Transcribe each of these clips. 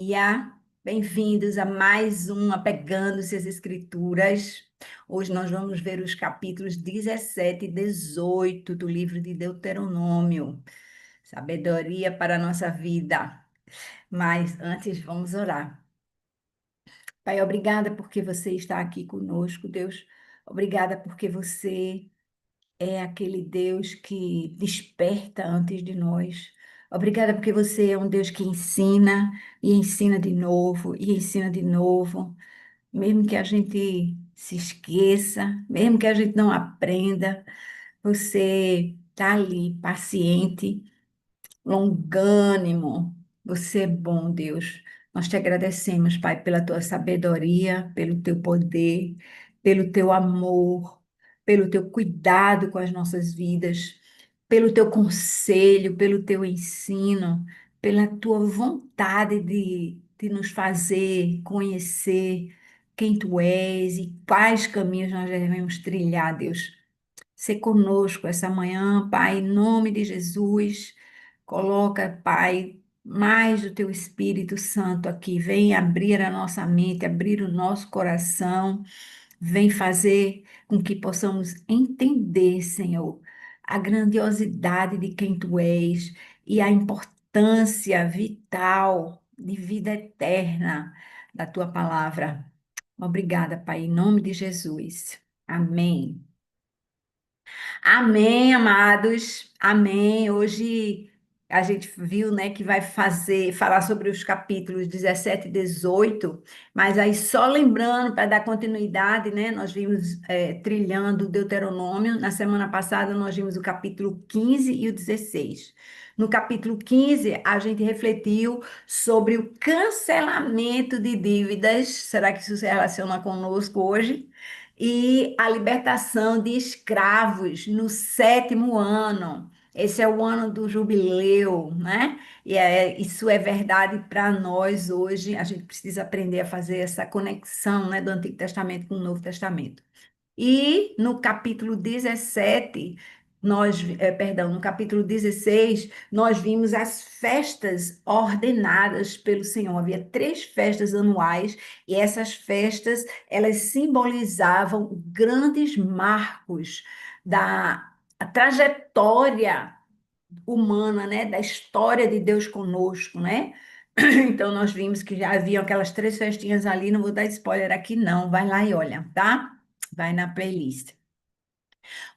Dia, bem-vindos a mais um Apegando-se às Escrituras. Hoje nós vamos ver os capítulos 17 e 18 do livro de Deuteronômio, sabedoria para a nossa vida. Mas antes, vamos orar. Pai, obrigada porque você está aqui conosco, Deus. Obrigada porque você é aquele Deus que desperta antes de nós. Obrigada porque você é um Deus que ensina e ensina de novo e ensina de novo, mesmo que a gente se esqueça, mesmo que a gente não aprenda, você está ali, paciente, longânimo. Você é bom, Deus. Nós te agradecemos, Pai, pela tua sabedoria, pelo teu poder, pelo teu amor, pelo teu cuidado com as nossas vidas, pelo teu conselho, pelo teu ensino, pela tua vontade de nos fazer conhecer quem tu és e quais caminhos nós devemos trilhar, Deus. Ser conosco essa manhã, Pai, em nome de Jesus. Coloca, Pai, mais do teu Espírito Santo aqui. Vem abrir a nossa mente, abrir o nosso coração. Vem fazer com que possamos entender, Senhor, a grandiosidade de quem tu és e a importância vital de vida eterna da tua palavra. Obrigada, Pai, em nome de Jesus. Amém. Amém, amados. Amém. Hoje a gente viu, né, que vai falar sobre os capítulos 17 e 18, mas aí só lembrando, para dar continuidade, né, nós vimos trilhando o Deuteronômio. Na semana passada nós vimos o capítulo 15 e o 16. No capítulo 15, a gente refletiu sobre o cancelamento de dívidas. Será que isso se relaciona conosco hoje? E a libertação de escravos no sétimo ano. Esse é o ano do jubileu, né? Isso é verdade para nós hoje. A gente precisa aprender a fazer essa conexão, né, do Antigo Testamento com o Novo Testamento. E no capítulo 17, perdão, no capítulo 16, nós vimos as festas ordenadas pelo Senhor. Havia três festas anuais e essas festas, elas simbolizavam grandes marcos da a trajetória humana, né, da história de Deus conosco, né? Então nós vimos que já haviam aquelas três festinhas ali, não vou dar spoiler aqui não, vai lá e olha, tá? Vai na playlist.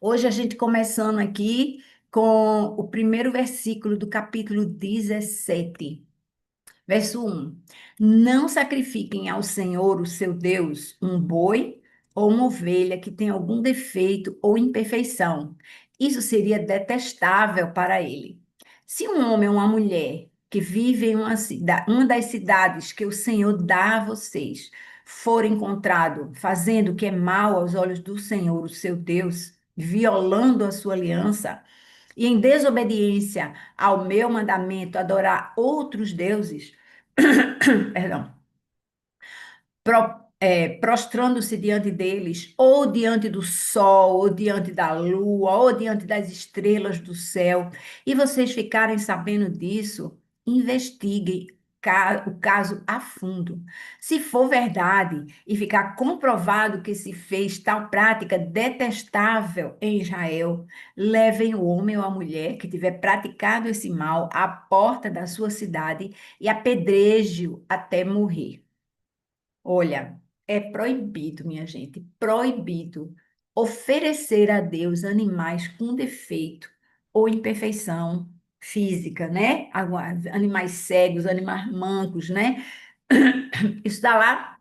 Hoje a gente começando aqui com o primeiro versículo do capítulo 17. Verso 1: Não sacrifiquem ao Senhor, o seu Deus, um boi ou uma ovelha que tenha algum defeito ou imperfeição. Isso seria detestável para ele. Se um homem ou uma mulher que vive em uma das cidades que o Senhor dá a vocês for encontrado fazendo o que é mal aos olhos do Senhor, o seu Deus, violando a sua aliança, e em desobediência ao meu mandamento, adorar outros deuses, perdão, prostrando-se diante deles, ou diante do sol, ou diante da lua, ou diante das estrelas do céu, e vocês ficarem sabendo disso, investiguem o caso a fundo. Se for verdade e ficar comprovado que se fez tal prática detestável em Israel, levem o homem ou a mulher que tiver praticado esse mal à porta da sua cidade e apedreje-o até morrer. Olha, é proibido, minha gente, proibido oferecer a Deus animais com defeito ou imperfeição física, né? Animais cegos, animais mancos, né? Isso está lá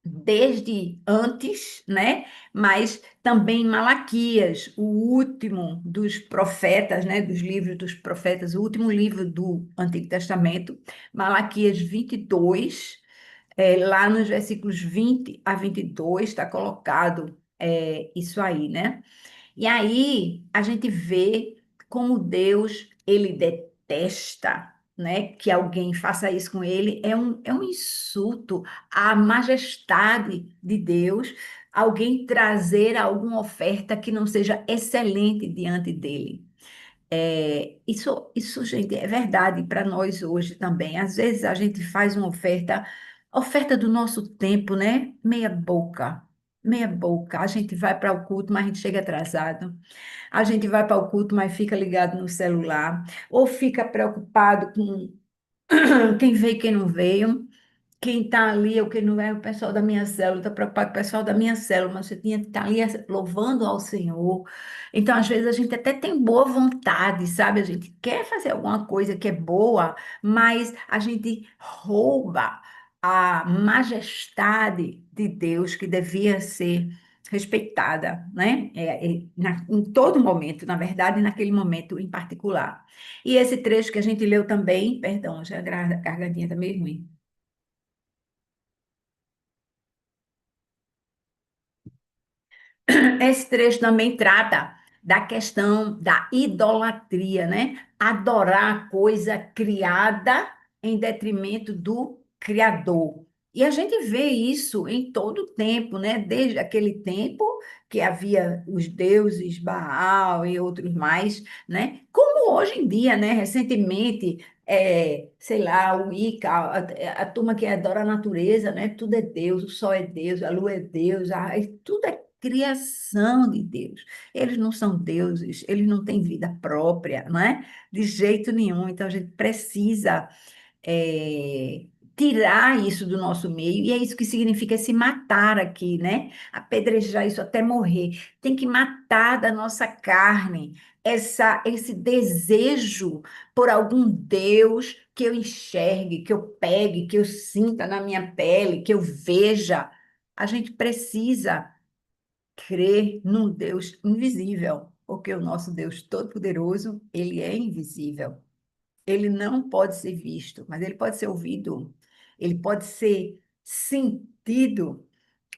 desde antes, né? Mas também em Malaquias, o último dos profetas, né? Dos livros dos profetas, o último livro do Antigo Testamento, Malaquias 22. Lá nos versículos 20 a 22 está colocado isso aí, né? E aí a gente vê como Deus, ele detesta, né, que alguém faça isso com ele. É um insulto à majestade de Deus, alguém trazer alguma oferta que não seja excelente diante dele. Isso, gente, é verdade para nós hoje também. Às vezes a gente faz uma oferta do nosso tempo, né? Meia boca, meia boca. A gente vai para o culto, mas a gente chega atrasado. A gente vai para o culto, mas fica ligado no celular. Ou fica preocupado com quem veio e quem não veio. Quem está ali, ou quem não é, o pessoal da minha célula, está preocupado com o pessoal da minha célula, mas você tinha que estar ali louvando ao Senhor. Então, às vezes, a gente até tem boa vontade, sabe? A gente quer fazer alguma coisa que é boa, mas a gente rouba a majestade de Deus que devia ser respeitada, né? Em todo momento, na verdade, naquele momento em particular. E esse trecho que a gente leu também, perdão, já a gargantinha está meio ruim. Esse trecho também trata da questão da idolatria, né? Adorar coisa criada em detrimento do Criador. E a gente vê isso em todo o tempo, né? Desde aquele tempo que havia os deuses Baal e outros mais, né? Como hoje em dia, né? Recentemente, sei lá, o Wicca, a turma que adora a natureza, né? Tudo é Deus, o sol é Deus, a lua é Deus, tudo é criação de Deus. Eles não são deuses, eles não têm vida própria, não é? De jeito nenhum. Então a gente precisa é, tirar isso do nosso meio, e é isso que significa se matar aqui, né? Apedrejar isso até morrer. Tem que matar da nossa carne esse desejo por algum Deus que eu enxergue, que eu pegue, que eu sinta na minha pele, que eu veja. A gente precisa crer num Deus invisível, porque o nosso Deus Todo-Poderoso, ele é invisível. Ele não pode ser visto, mas ele pode ser ouvido, ele pode ser sentido.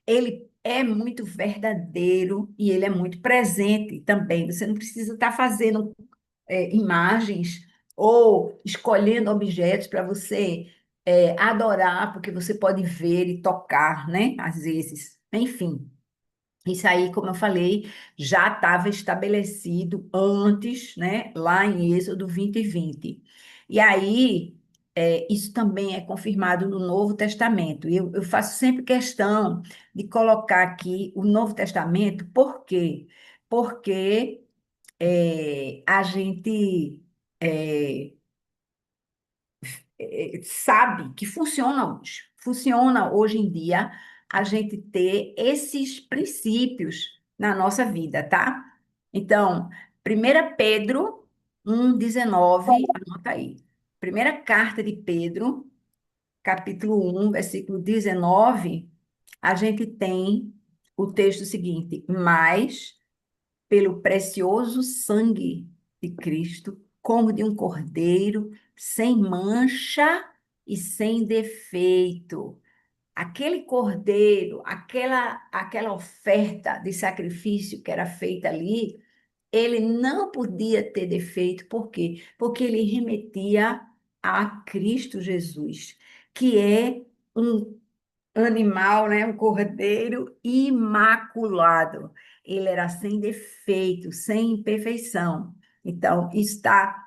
Ele é muito verdadeiro e ele é muito presente também. Você não precisa estar fazendo imagens ou escolhendo objetos para você adorar, porque você pode ver e tocar, né? Às vezes. Enfim. Isso aí, como eu falei, já estava estabelecido antes, né, lá em Êxodo 20:20. E aí, isso também é confirmado no Novo Testamento. E eu faço sempre questão de colocar aqui o Novo Testamento, por quê? Porque a gente é, sabe que funciona hoje. Funciona hoje em dia a gente ter esses princípios na nossa vida, tá? Então, 1 Pedro 1:19, anota aí. Primeira carta de Pedro, capítulo 1, versículo 19, a gente tem o texto seguinte: mas pelo precioso sangue de Cristo, como de um cordeiro, sem mancha e sem defeito. Aquele cordeiro, aquela oferta de sacrifício que era feita ali, ele não podia ter defeito, por quê? Porque ele remetia a Cristo Jesus, que é um animal, né, um cordeiro imaculado. Ele era sem defeito, sem imperfeição. Então, está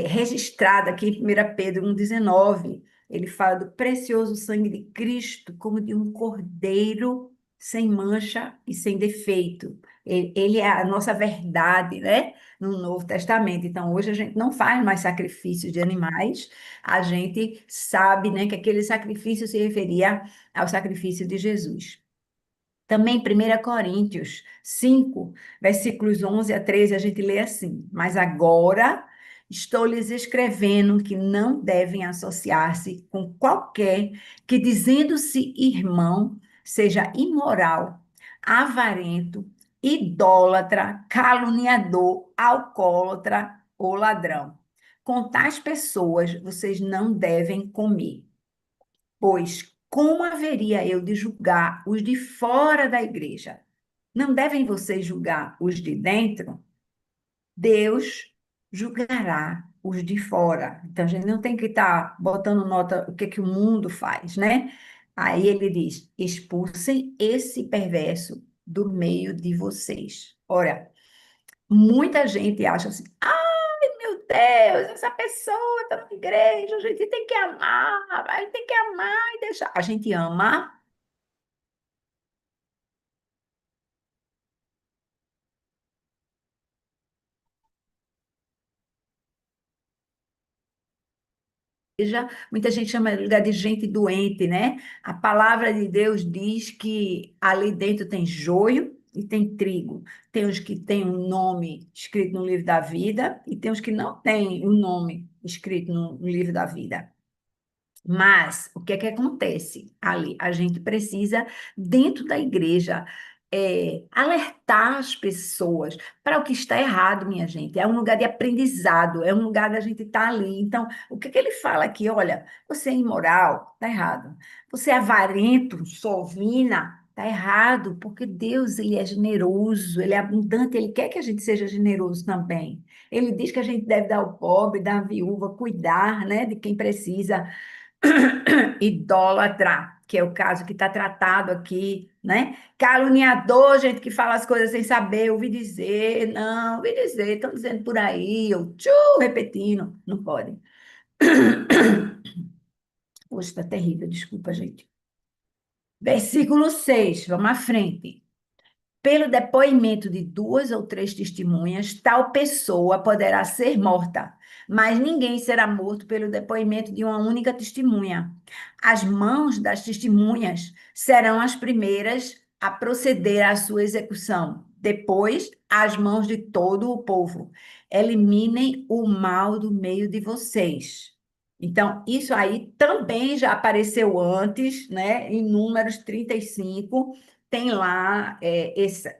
registrado aqui em 1 Pedro 1:19. Ele fala do precioso sangue de Cristo como de um cordeiro sem mancha e sem defeito. Ele é a nossa verdade, né? No Novo Testamento. Então, hoje a gente não faz mais sacrifícios de animais, a gente sabe, né, que aquele sacrifício se referia ao sacrifício de Jesus. Também 1 Coríntios 5, versículos 11 a 13, a gente lê assim: mas agora estou lhes escrevendo que não devem associar-se com qualquer que, dizendo-se irmão, seja imoral, avarento, idólatra, caluniador, alcoólatra ou ladrão. Com tais pessoas vocês não devem comer. Pois como haveria eu de julgar os de fora da igreja? Não devem vocês julgar os de dentro? Deus julgará os de fora. Então a gente não tem que estar botando nota o que que o mundo faz, né? Aí ele diz: expulsem esse perverso do meio de vocês. Ora, muita gente acha assim: Deus, essa pessoa está na igreja, a gente tem que amar, a gente tem que amar e deixar. A gente ama. Muita gente chama de lugar de gente doente, né? A palavra de Deus diz que ali dentro tem joio e tem trigo. Tem os que têm um nome escrito no livro da vida e tem os que não têm um nome escrito no livro da vida. Mas o que é que acontece ali? A gente precisa, dentro da igreja, alertar as pessoas para o que está errado, minha gente. É um lugar de aprendizado, é um lugar da gente estar ali. Então, o que é que ele fala aqui? Olha, você é imoral, está errado. Você é avarento, sovina, está errado, porque Deus, ele é generoso, ele é abundante, ele quer que a gente seja generoso também. Ele diz que a gente deve dar ao pobre, dar à viúva, cuidar, né, de quem precisa. Idólatra, que é o caso que está tratado aqui, né? Caluniador, gente que fala as coisas sem saber, ouvi dizer, não, ouvi dizer, estão dizendo por aí, eu repetindo, não pode. Hoje está terrível, desculpa, gente. Versículo 6, vamos à frente. Pelo depoimento de duas ou três testemunhas, tal pessoa poderá ser morta, mas ninguém será morto pelo depoimento de uma única testemunha. As mãos das testemunhas serão as primeiras a proceder à sua execução, depois, as mãos de todo o povo. Eliminem o mal do meio de vocês. Então, isso aí também já apareceu antes, né, em Números 35 tem lá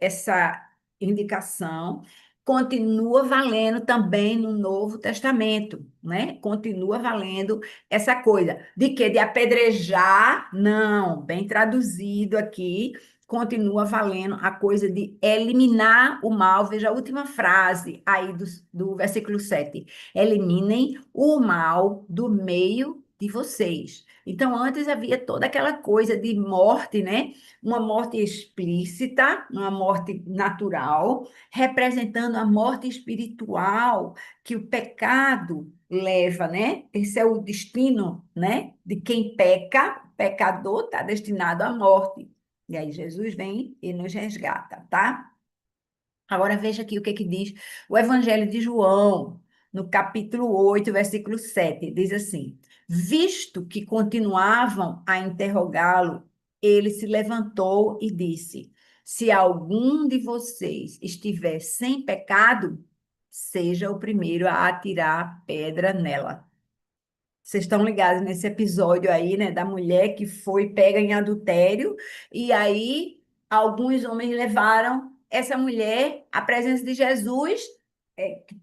essa indicação, continua valendo também no Novo Testamento, né? Continua valendo essa coisa de que de apedrejar, não, bem traduzido aqui, continua valendo a coisa de eliminar o mal. Veja a última frase aí do versículo 7. Eliminem o mal do meio de vocês. Então, antes havia toda aquela coisa de morte, né? Uma morte explícita, uma morte natural, representando a morte espiritual que o pecado leva, né? Esse é o destino, né? De quem peca, o pecador está destinado à morte. E aí Jesus vem e nos resgata, tá? Agora veja aqui o que diz o Evangelho de João, no capítulo 8, versículo 7. Diz assim: Visto que continuavam a interrogá-lo, ele se levantou e disse: Se algum de vocês estiver sem pecado, seja o primeiro a atirar pedra nela. Vocês estão ligados nesse episódio aí, né, da mulher que foi pega em adultério, e aí alguns homens levaram essa mulher à presença de Jesus,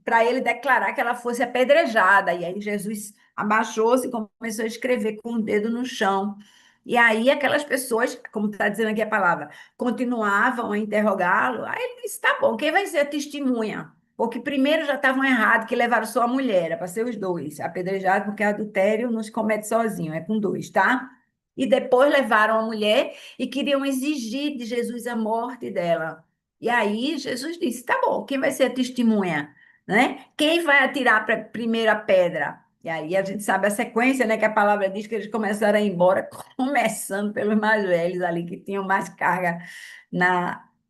para ele declarar que ela fosse apedrejada. E aí Jesus abaixou-se e começou a escrever com o dedo no chão. E aí aquelas pessoas, como está dizendo aqui a palavra, continuavam a interrogá-lo. Aí ele disse: tá bom, quem vai ser a testemunha? Porque primeiro já estavam errados, que levaram só a mulher, era para ser os dois. Apedrejado, porque adultério não se comete sozinho, é com dois, tá? E depois levaram a mulher e queriam exigir de Jesus a morte dela. E aí Jesus disse: tá bom, quem vai ser a testemunha? Né? Quem vai atirar primeiro a pedra? E aí a gente sabe a sequência, né? Que a palavra diz que eles começaram a ir embora, começando pelos mais velhos ali, que tinham mais carga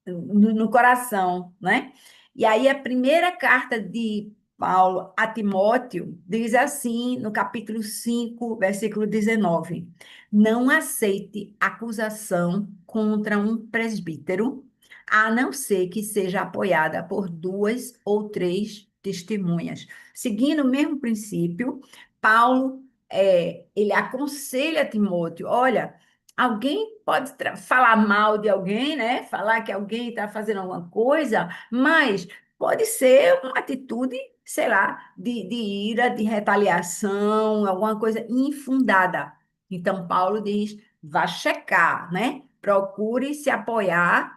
no coração, né? E aí, a primeira carta de Paulo a Timóteo diz assim, no capítulo 5, versículo 19: Não aceite acusação contra um presbítero, a não ser que seja apoiada por duas ou três testemunhas. Seguindo o mesmo princípio, Paulo ele aconselha Timóteo: olha, alguém pode falar mal de alguém, né? Falar que alguém está fazendo alguma coisa, mas pode ser uma atitude, sei lá, de ira, de retaliação, alguma coisa infundada. Então, Paulo diz: vá checar, né? Procure se apoiar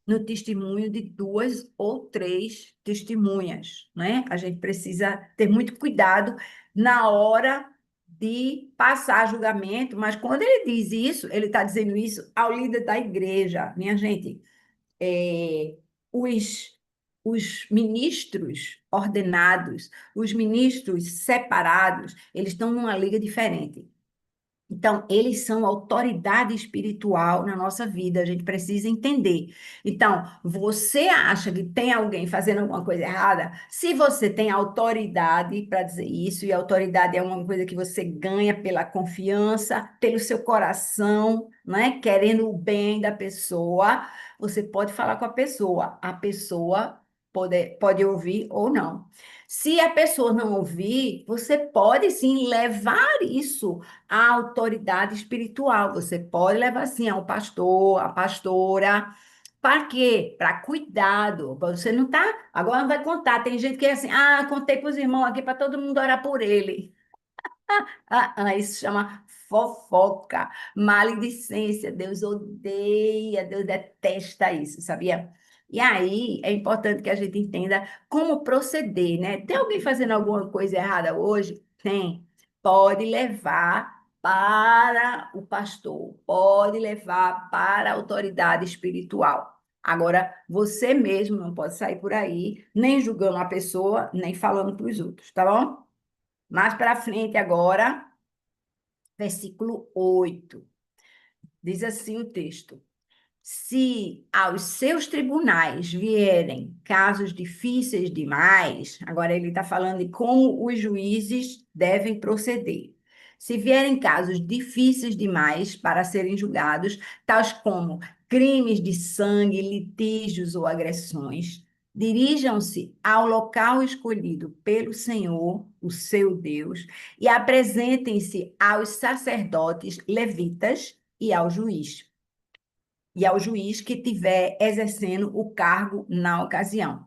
no testemunho de duas ou três testemunhas, né? A gente precisa ter muito cuidado na hora de passar julgamento, mas quando ele diz isso, ele está dizendo isso ao líder da igreja. Minha gente, os os ministros ordenados, os ministros separados, eles estão numa liga diferente. Então, eles são autoridade espiritual na nossa vida, a gente precisa entender. Então, você acha que tem alguém fazendo alguma coisa errada? Se você tem autoridade para dizer isso, e autoridade é uma coisa que você ganha pela confiança, pelo seu coração, né? Querendo o bem da pessoa, você pode falar com a pessoa pode ouvir ou não. Se a pessoa não ouvir, você pode sim levar isso a autoridade espiritual. Você pode levar assim ao pastor, à pastora. Para quê? Para cuidado. Você não tá. Agora não vai contar. Tem gente que é assim, contei para os irmãos aqui para todo mundo orar por ele. Isso chama fofoca, maledicência. Deus odeia, Deus detesta isso, sabia? E aí é importante que a gente entenda como proceder, né? Tem alguém fazendo alguma coisa errada hoje? Tem. Pode levar para o pastor, pode levar para a autoridade espiritual. Agora, você mesmo não pode sair por aí, nem julgando a pessoa, nem falando para os outros, tá bom? Mais para frente agora, versículo 8 diz assim o texto: Se aos seus tribunais vierem casos difíceis demais, agora ele está falando de como os juízes devem proceder. Se vierem casos difíceis demais para serem julgados, tais como crimes de sangue, litígios ou agressões, dirijam-se ao local escolhido pelo Senhor, o seu Deus, e apresentem-se aos sacerdotes levitas e ao juiz que estiver exercendo o cargo na ocasião.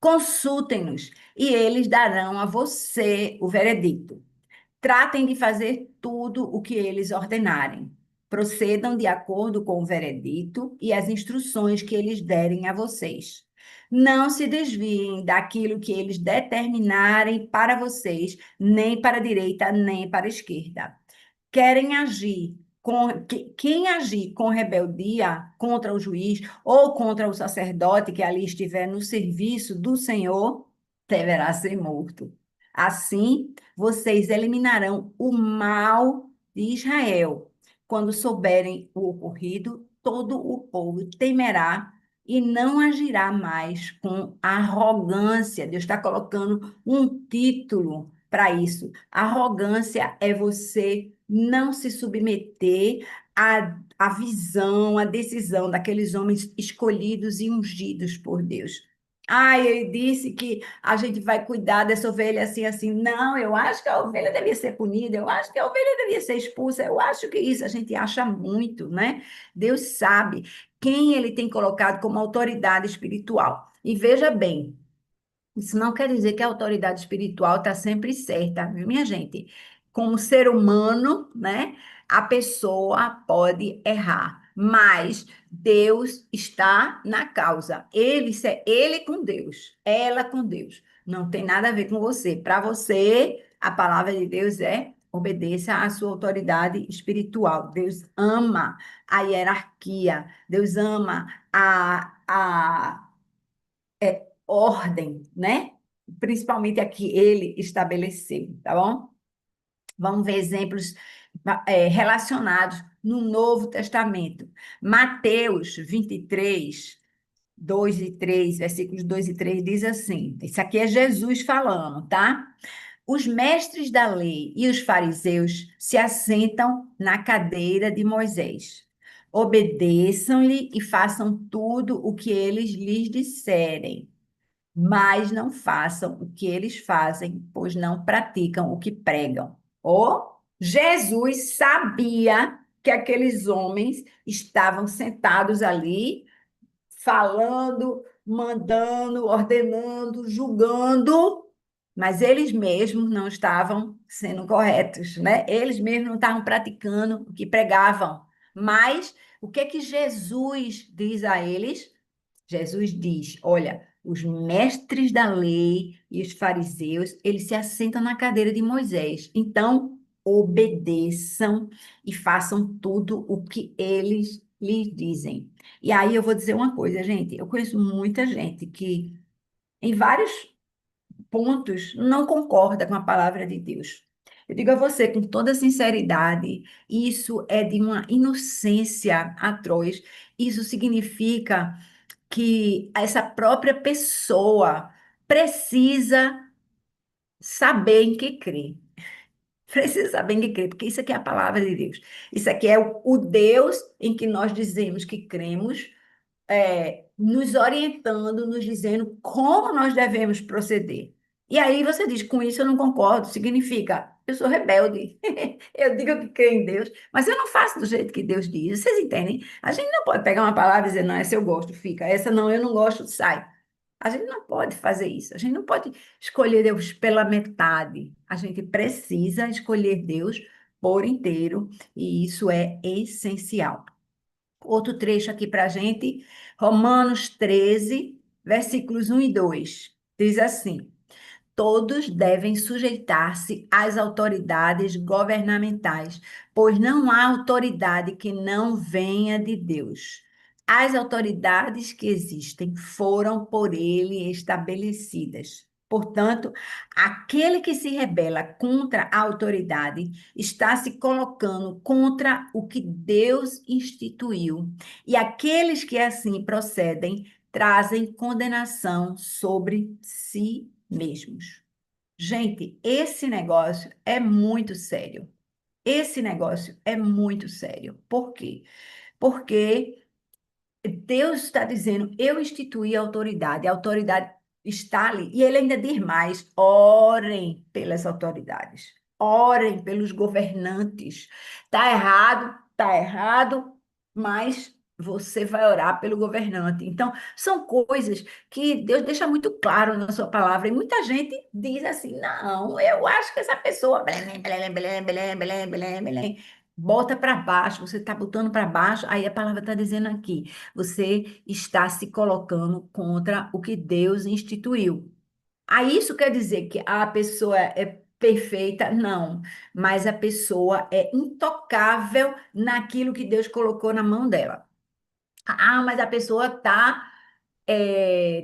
Consultem-nos e eles darão a você o veredicto. Tratem de fazer tudo o que eles ordenarem. Procedam de acordo com o veredito e as instruções que eles derem a vocês. Não se desviem daquilo que eles determinarem para vocês, nem para a direita, nem para a esquerda. Querem agir quem agir com rebeldia contra o juiz ou contra o sacerdote que ali estiver no serviço do Senhor, deverá ser morto. Assim, vocês eliminarão o mal de Israel. Quando souberem o ocorrido, todo o povo temerá e não agirá mais com arrogância. Deus está colocando um título para isso. Arrogância é você não se submeter à visão, à decisão daqueles homens escolhidos e ungidos por Deus. Ele disse que a gente vai cuidar dessa ovelha assim, assim. Não, eu acho que a ovelha devia ser punida, eu acho que a ovelha devia ser expulsa, eu acho que isso a gente acha muito, né? Deus sabe quem ele tem colocado como autoridade espiritual. E veja bem, isso não quer dizer que a autoridade espiritual está sempre certa, viu, minha gente? Como ser humano, né? A pessoa pode errar, mas Deus está na causa. Ele com Deus, ela com Deus. Não tem nada a ver com você. Para você, a palavra de Deus é obedeça à sua autoridade espiritual. Deus ama a hierarquia. Deus ama a ordem, né? Principalmente a que ele estabeleceu, tá bom? Vamos ver exemplos relacionados no Novo Testamento. Mateus 23, 2 e 3, versículos 2 e 3 diz assim: isso aqui é Jesus falando, tá? Os mestres da lei e os fariseus se assentam na cadeira de Moisés. Obedeçam-lhe e façam tudo o que eles lhes disserem, mas não façam o que eles fazem, pois não praticam o que pregam. Jesus sabia que aqueles homens estavam sentados ali, falando, mandando, ordenando, julgando, mas eles mesmos não estavam sendo corretos, né? Eles mesmos não estavam praticando o que pregavam. Mas o que é que Jesus diz a eles? Jesus diz: olha, os mestres da lei e os fariseus, eles se assentam na cadeira de Moisés. Então, obedeçam e façam tudo o que eles lhes dizem. E aí eu vou dizer uma coisa, gente. Eu conheço muita gente que em vários pontos, não concorda com a palavra de Deus. Eu digo a você com toda sinceridade, isso é de uma inocência atroz. Isso significa que essa própria pessoa precisa saber em que crer. Precisa saber em que crer, porque isso aqui é a palavra de Deus. Isso aqui é o Deus em que nós dizemos que cremos, nos orientando, nos dizendo como nós devemos proceder. E aí você diz, com isso eu não concordo, significa, eu sou rebelde. Eu digo que creio em Deus, mas eu não faço do jeito que Deus diz. Vocês entendem? A gente não pode pegar uma palavra e dizer, não, essa eu gosto, fica. Essa não, eu não gosto, sai. A gente não pode fazer isso. A gente não pode escolher Deus pela metade. A gente precisa escolher Deus por inteiro, e isso é essencial. Outro trecho aqui para a gente, Romanos 13, versículos 1 e 2. Diz assim: todos devem sujeitar-se às autoridades governamentais, pois não há autoridade que não venha de Deus. As autoridades que existem foram por ele estabelecidas. Portanto, aquele que se rebela contra a autoridade está se colocando contra o que Deus instituiu. E aqueles que assim procedem trazem condenação sobre si mesmos. Gente, esse negócio é muito sério. Esse negócio é muito sério. Por quê? Porque Deus está dizendo, eu instituí a autoridade está ali. E ele ainda diz mais: orem pelas autoridades, orem pelos governantes. Tá errado, mas você vai orar pelo governante. Então, são coisas que Deus deixa muito claro na sua palavra. E muita gente diz assim: não, eu acho que essa pessoa. Blém, blém, blém, blém, blém, blém, blém, bota para baixo, você está botando para baixo, aí a palavra está dizendo aqui. Você está se colocando contra o que Deus instituiu. Aí isso quer dizer que a pessoa é perfeita? Não, mas a pessoa é intocável naquilo que Deus colocou na mão dela. Ah, mas a pessoa está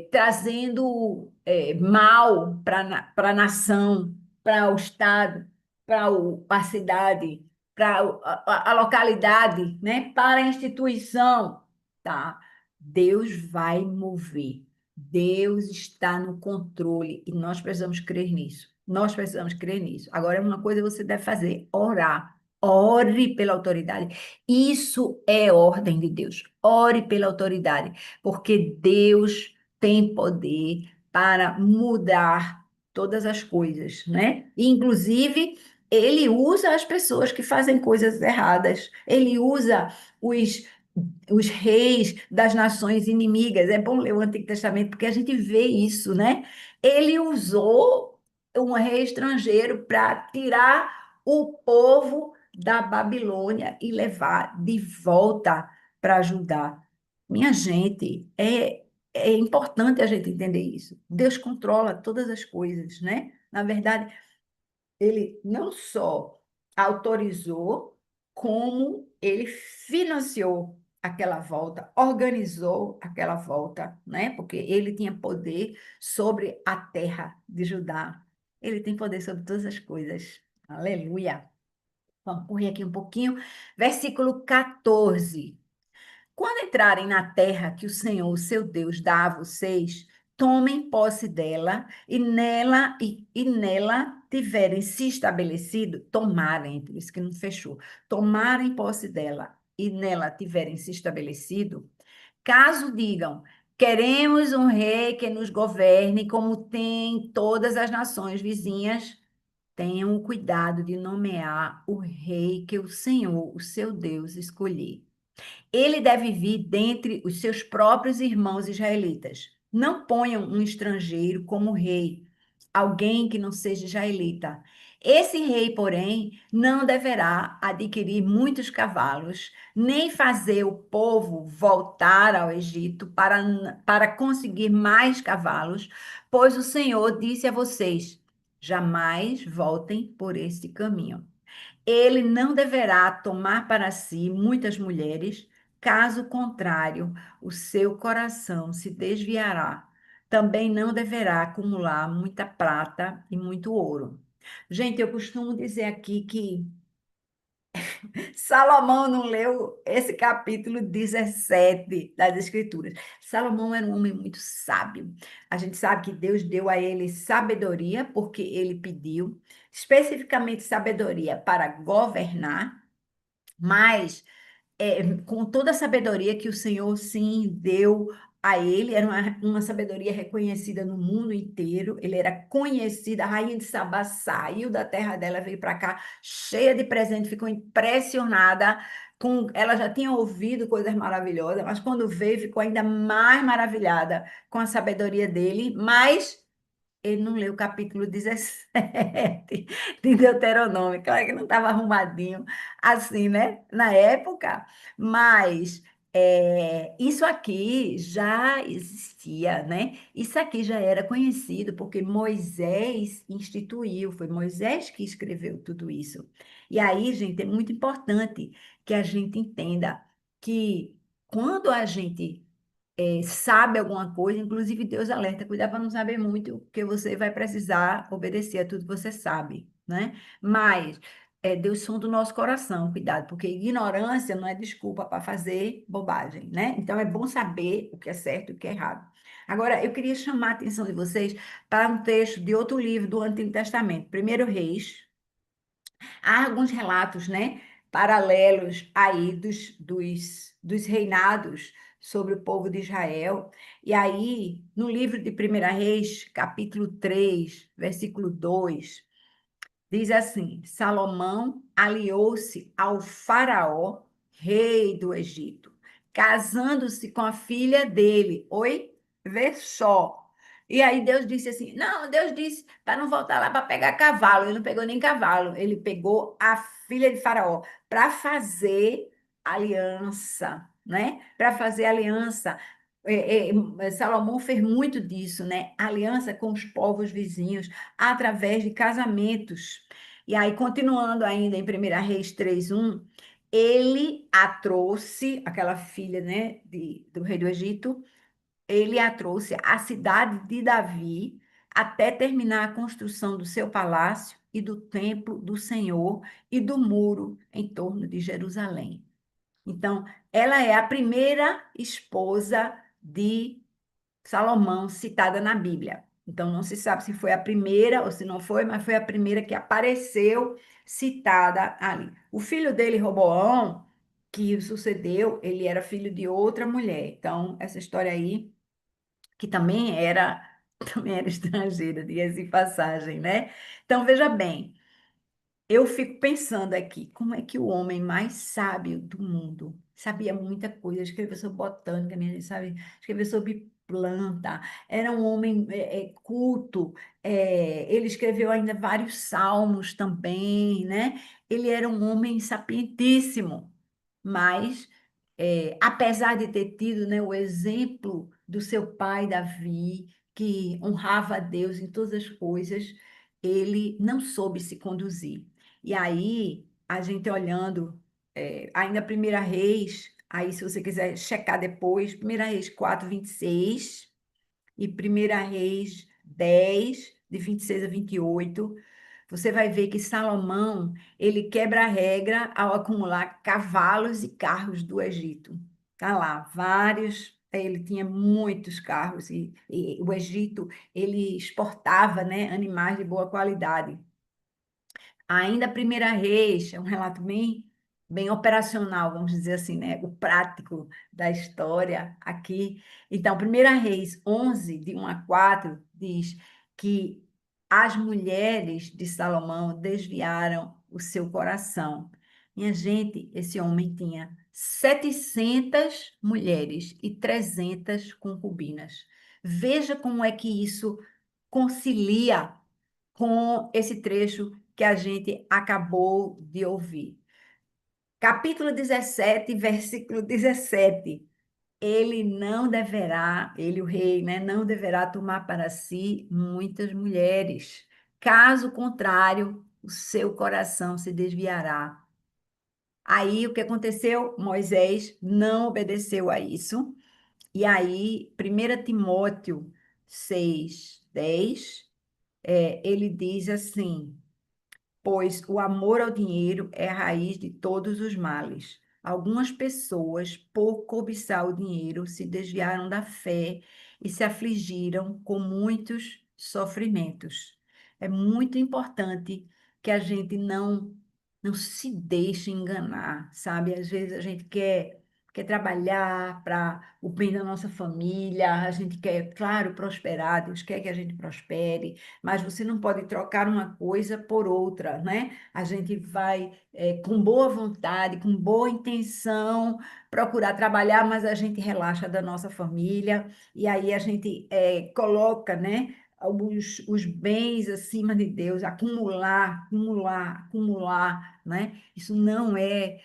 trazendo mal para a nação, para o estado, para a cidade, para a localidade, né? Para a instituição, tá? Deus vai mover. Deus está no controle e nós precisamos crer nisso. Nós precisamos crer nisso. Agora, uma coisa você deve fazer: orar. Ore pela autoridade. Isso é ordem de Deus. Ore pela autoridade, porque Deus tem poder para mudar todas as coisas, né? E, inclusive, ele usa as pessoas que fazem coisas erradas. Ele usa os os reis das nações inimigas. É bom ler o Antigo Testamento porque a gente vê isso, né? Ele usou um rei estrangeiro para tirar o povo da Babilônia e levar de volta para Judá. Minha gente, é importante a gente entender isso. Deus controla todas as coisas, né? Na verdade, ele não só autorizou, como ele financiou aquela volta, organizou aquela volta, né? Porque ele tinha poder sobre a terra de Judá. Ele tem poder sobre todas as coisas. Aleluia. Vamos correr aqui um pouquinho. Versículo 14. Quando entrarem na terra que o Senhor, seu Deus, dá a vocês, tomem posse dela e nela tiverem se estabelecido, tomarem, por isso que não fechou, tomarem posse dela e nela tiverem se estabelecido, caso digam, queremos um rei que nos governe como tem todas as nações vizinhas, tenham o cuidado de nomear o rei que o Senhor, o seu Deus, escolher. Ele deve vir dentre os seus próprios irmãos israelitas. Não ponham um estrangeiro como rei, alguém que não seja israelita. Esse rei, porém, não deverá adquirir muitos cavalos, nem fazer o povo voltar ao Egito para conseguir mais cavalos, pois o Senhor disse a vocês: jamais voltem por esse caminho. Ele não deverá tomar para si muitas mulheres, caso contrário, o seu coração se desviará também não deverá acumular muita prata e muito ouro. Gente, eu costumo dizer aqui que Salomão não leu esse capítulo 17 das Escrituras. Salomão era um homem muito sábio. A gente sabe que Deus deu a ele sabedoria, porque ele pediu, especificamente sabedoria para governar, mas com toda a sabedoria que o Senhor, sim, deu a ele, era uma sabedoria reconhecida no mundo inteiro, ele era conhecido, a rainha de Sabá saiu da terra dela, veio para cá, cheia de presente, ficou impressionada ela já tinha ouvido coisas maravilhosas, mas quando veio, ficou ainda mais maravilhada com a sabedoria dele, mas ele não leu o capítulo 17 de Deuteronômio. Claro que não estava arrumadinho assim, né? Na época, mas isso aqui já existia, né? Isso aqui já era conhecido, porque Moisés instituiu, foi Moisés que escreveu tudo isso. E aí, gente, é muito importante que a gente entenda que quando a gente sabe alguma coisa, inclusive Deus alerta, cuidar para não saber muito, porque você vai precisar obedecer a tudo que você sabe, né? Mas Deus sonda o nosso coração, cuidado, porque ignorância não é desculpa para fazer bobagem, né? Então é bom saber o que é certo e o que é errado. Agora, eu queria chamar a atenção de vocês para um texto de outro livro do Antigo Testamento, Primeiro Reis. Há alguns relatos, né, paralelos aí dos reinados sobre o povo de Israel. E aí, no livro de Primeira Reis, capítulo 3, versículo 2, diz assim: Salomão aliou-se ao faraó, rei do Egito, casando-se com a filha dele. Oi? Vê só. E aí Deus disse assim: não, Deus disse para não voltar lá para pegar cavalo. Ele não pegou nem cavalo, ele pegou a filha de Faraó para fazer aliança, né? Para fazer aliança. Salomão fez muito disso, né? Aliança com os povos vizinhos através de casamentos. E aí, continuando ainda em 1 Reis 3:1, ele a trouxe, aquela filha, né, do rei do Egito, ele a trouxe à cidade de Davi até terminar a construção do seu palácio e do templo do Senhor e do muro em torno de Jerusalém. Então, ela é a primeira esposa de Salomão citada na Bíblia. Então, não se sabe se foi a primeira ou se não foi, mas foi a primeira que apareceu citada ali. O filho dele, Roboão, que o sucedeu, ele era filho de outra mulher. Então, essa história aí, que também era estrangeira, diga-se de passagem, né? Então, veja bem. Eu fico pensando aqui, como é que o homem mais sábio do mundo sabia muita coisa, escreveu sobre botânica, minha gente sabe, escreveu sobre planta, era um homem culto, ele escreveu ainda vários salmos também, né? Ele era um homem sapientíssimo, mas apesar de ter tido, né, o exemplo do seu pai Davi, que honrava a Deus em todas as coisas, ele não soube se conduzir. E aí, a gente olhando, ainda Primeira Reis, aí se você quiser checar depois, Primeira Reis 4:26 e Primeira Reis 10, de 26 a 28, você vai ver que Salomão, ele quebra a regra ao acumular cavalos e carros do Egito. Tá lá, vários, ele tinha muitos carros e o Egito, ele exportava, né, animais de boa qualidade. Ainda a Primeira Reis é um relato bem operacional, vamos dizer assim, né? O prático da história aqui. Então, Primeira Reis 11, de 1 a 4, diz que as mulheres de Salomão desviaram o seu coração. Minha gente, esse homem tinha 700 mulheres e 300 concubinas. Veja como é que isso concilia com esse trecho que a gente acabou de ouvir. Capítulo 17, versículo 17. Ele, o rei, né, não deverá tomar para si muitas mulheres. Caso contrário, o seu coração se desviará. Aí o que aconteceu? Moisés não obedeceu a isso. E aí, 1 Timóteo 6:10, ele diz assim: pois o amor ao dinheiro é a raiz de todos os males. Algumas pessoas, por cobiçar o dinheiro, se desviaram da fé e se afligiram com muitos sofrimentos. É muito importante que a gente não se deixe enganar, sabe? Às vezes a gente quer trabalhar para o bem da nossa família, a gente quer, claro, prosperar, Deus quer que a gente prospere, mas você não pode trocar uma coisa por outra, né? A gente vai, com boa vontade, com boa intenção, procurar trabalhar, mas a gente relaxa da nossa família, e aí a gente coloca, né? Os bens acima de Deus, acumular, acumular, acumular, né? Isso não é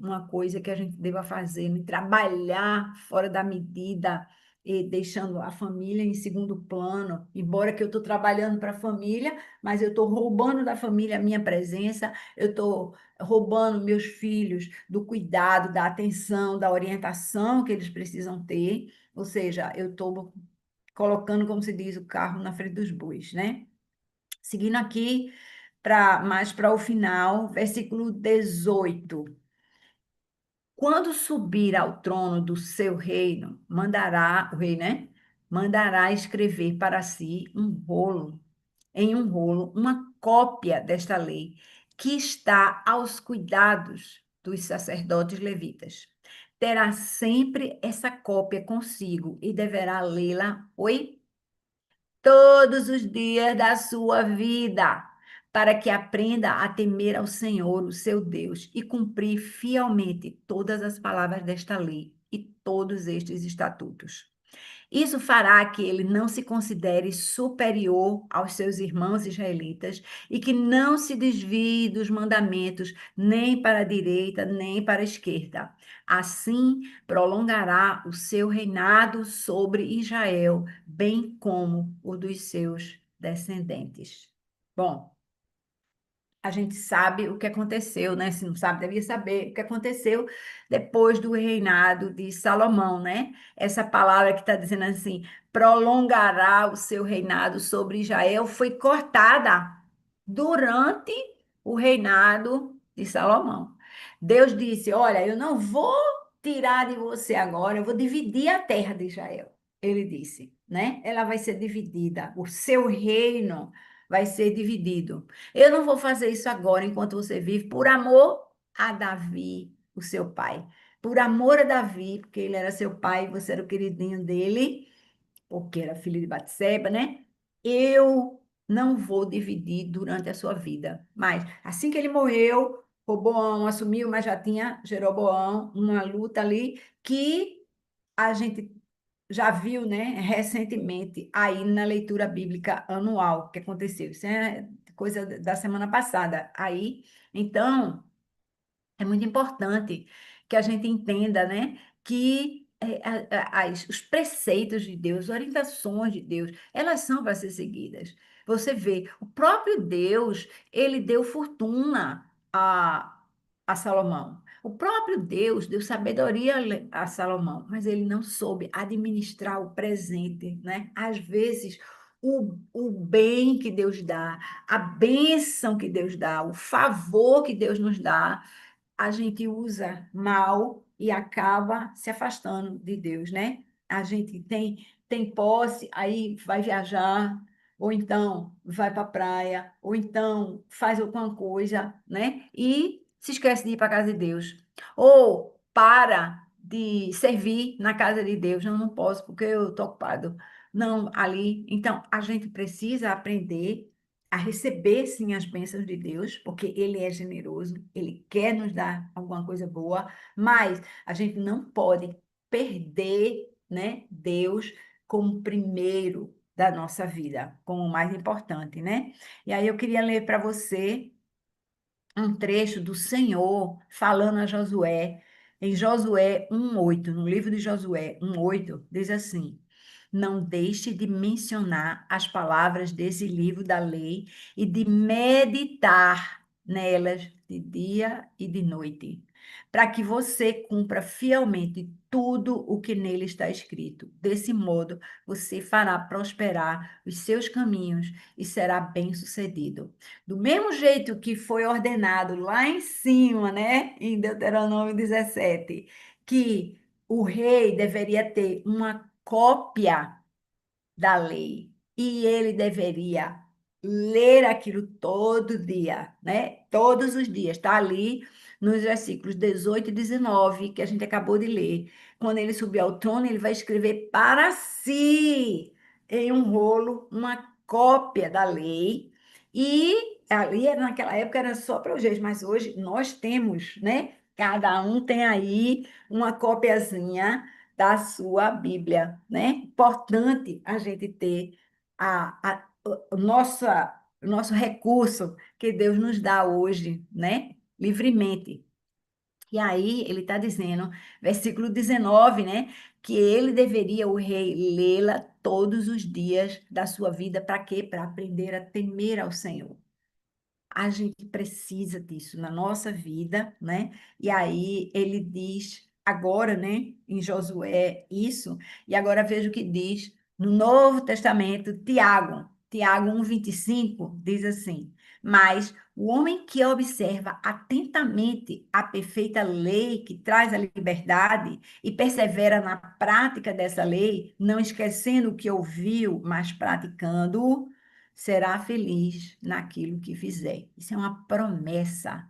uma coisa que a gente deva fazer, né? Trabalhar fora da medida, e deixando a família em segundo plano, embora que eu estou trabalhando para a família, mas eu estou roubando da família a minha presença, eu estou roubando meus filhos do cuidado, da atenção, da orientação que eles precisam ter, ou seja, eu estou colocando, como se diz, o carro na frente dos bois, né? Seguindo aqui mais para o final, versículo 18. Quando subir ao trono do seu reino, mandará, o rei, né? Mandará escrever para si em um rolo, uma cópia desta lei, que está aos cuidados dos sacerdotes levitas. Terá sempre essa cópia consigo e deverá lê-la, oi? Todos os dias da sua vida, para que aprenda a temer ao Senhor, o seu Deus, e cumprir fielmente todas as palavras desta lei e todos estes estatutos. Isso fará que ele não se considere superior aos seus irmãos israelitas e que não se desvie dos mandamentos nem para a direita nem para a esquerda. Assim, prolongará o seu reinado sobre Israel, bem como o dos seus descendentes. Bom, a gente sabe o que aconteceu, né? Se não sabe, devia saber o que aconteceu depois do reinado de Salomão, né? Essa palavra que está dizendo assim, prolongará o seu reinado sobre Israel, foi cortada durante o reinado de Salomão. Deus disse: olha, eu não vou tirar de você agora, eu vou dividir a terra de Israel. Ele disse, né? Ela vai ser dividida, o seu reino vai ser dividido. Eu não vou fazer isso agora, enquanto você vive, por amor a Davi, o seu pai. Por amor a Davi, porque ele era seu pai, você era o queridinho dele, porque era filho de Batseba, né? Eu não vou dividir durante a sua vida. Mas assim que ele morreu, Roboão assumiu, mas já tinha Jeroboão, uma luta ali que a gente já viu, né, recentemente aí na leitura bíblica anual que aconteceu. Isso é coisa da semana passada. Aí, então, é muito importante que a gente entenda, né, que os preceitos de Deus, as orientações de Deus, elas são para ser seguidas. Você vê, o próprio Deus, ele deu fortuna a Salomão. O próprio Deus deu sabedoria a Salomão, mas ele não soube administrar o presente, né? Às vezes, o bem que Deus dá, a bênção que Deus dá, o favor que Deus nos dá, a gente usa mal e acaba se afastando de Deus, né? A gente tem posse, aí vai viajar, ou então vai para a praia, ou então faz alguma coisa, né? E se esquece de ir para a casa de Deus. Ou para de servir na casa de Deus. Não, não posso porque eu estou ocupado. Não, ali. Então, a gente precisa aprender a receber sim as bênçãos de Deus, porque Ele é generoso, Ele quer nos dar alguma coisa boa, mas a gente não pode perder, né, Deus como primeiro da nossa vida, como o mais importante, né? E aí eu queria ler para você um trecho do Senhor falando a Josué, em Josué 1:8, no livro de Josué 1:8, diz assim: não deixe de mencionar as palavras desse livro da lei e de meditar nelas de dia e de noite, para que você cumpra fielmente tudo o que nele está escrito. Desse modo, você fará prosperar os seus caminhos e será bem-sucedido. Do mesmo jeito que foi ordenado lá em cima, né, em Deuteronômio 17, que o rei deveria ter uma cópia da lei. E ele deveria ler aquilo todo dia, né? Todos os dias. Está ali nos versículos 18 e 19, que a gente acabou de ler. Quando ele subir ao trono, ele vai escrever para si, em um rolo, uma cópia da lei. E ali, naquela época, era só para os reis, mas hoje nós temos, né? Cada um tem aí uma copiazinha da sua Bíblia, né? Importante a gente ter o nosso recurso que Deus nos dá hoje, né? Livremente. E aí ele está dizendo, versículo 19, né? Que ele deveria, o rei, lê-la todos os dias da sua vida. Para quê? Para aprender a temer ao Senhor. A gente precisa disso na nossa vida, né? E aí ele diz agora, né, em Josué, isso, e agora veja o que diz no Novo Testamento, Tiago. Tiago 1,25 diz assim: Mas o homem que observa atentamente a perfeita lei que traz a liberdade e persevera na prática dessa lei, não esquecendo o que ouviu, mas praticando, será feliz naquilo que fizer. Isso é uma promessa,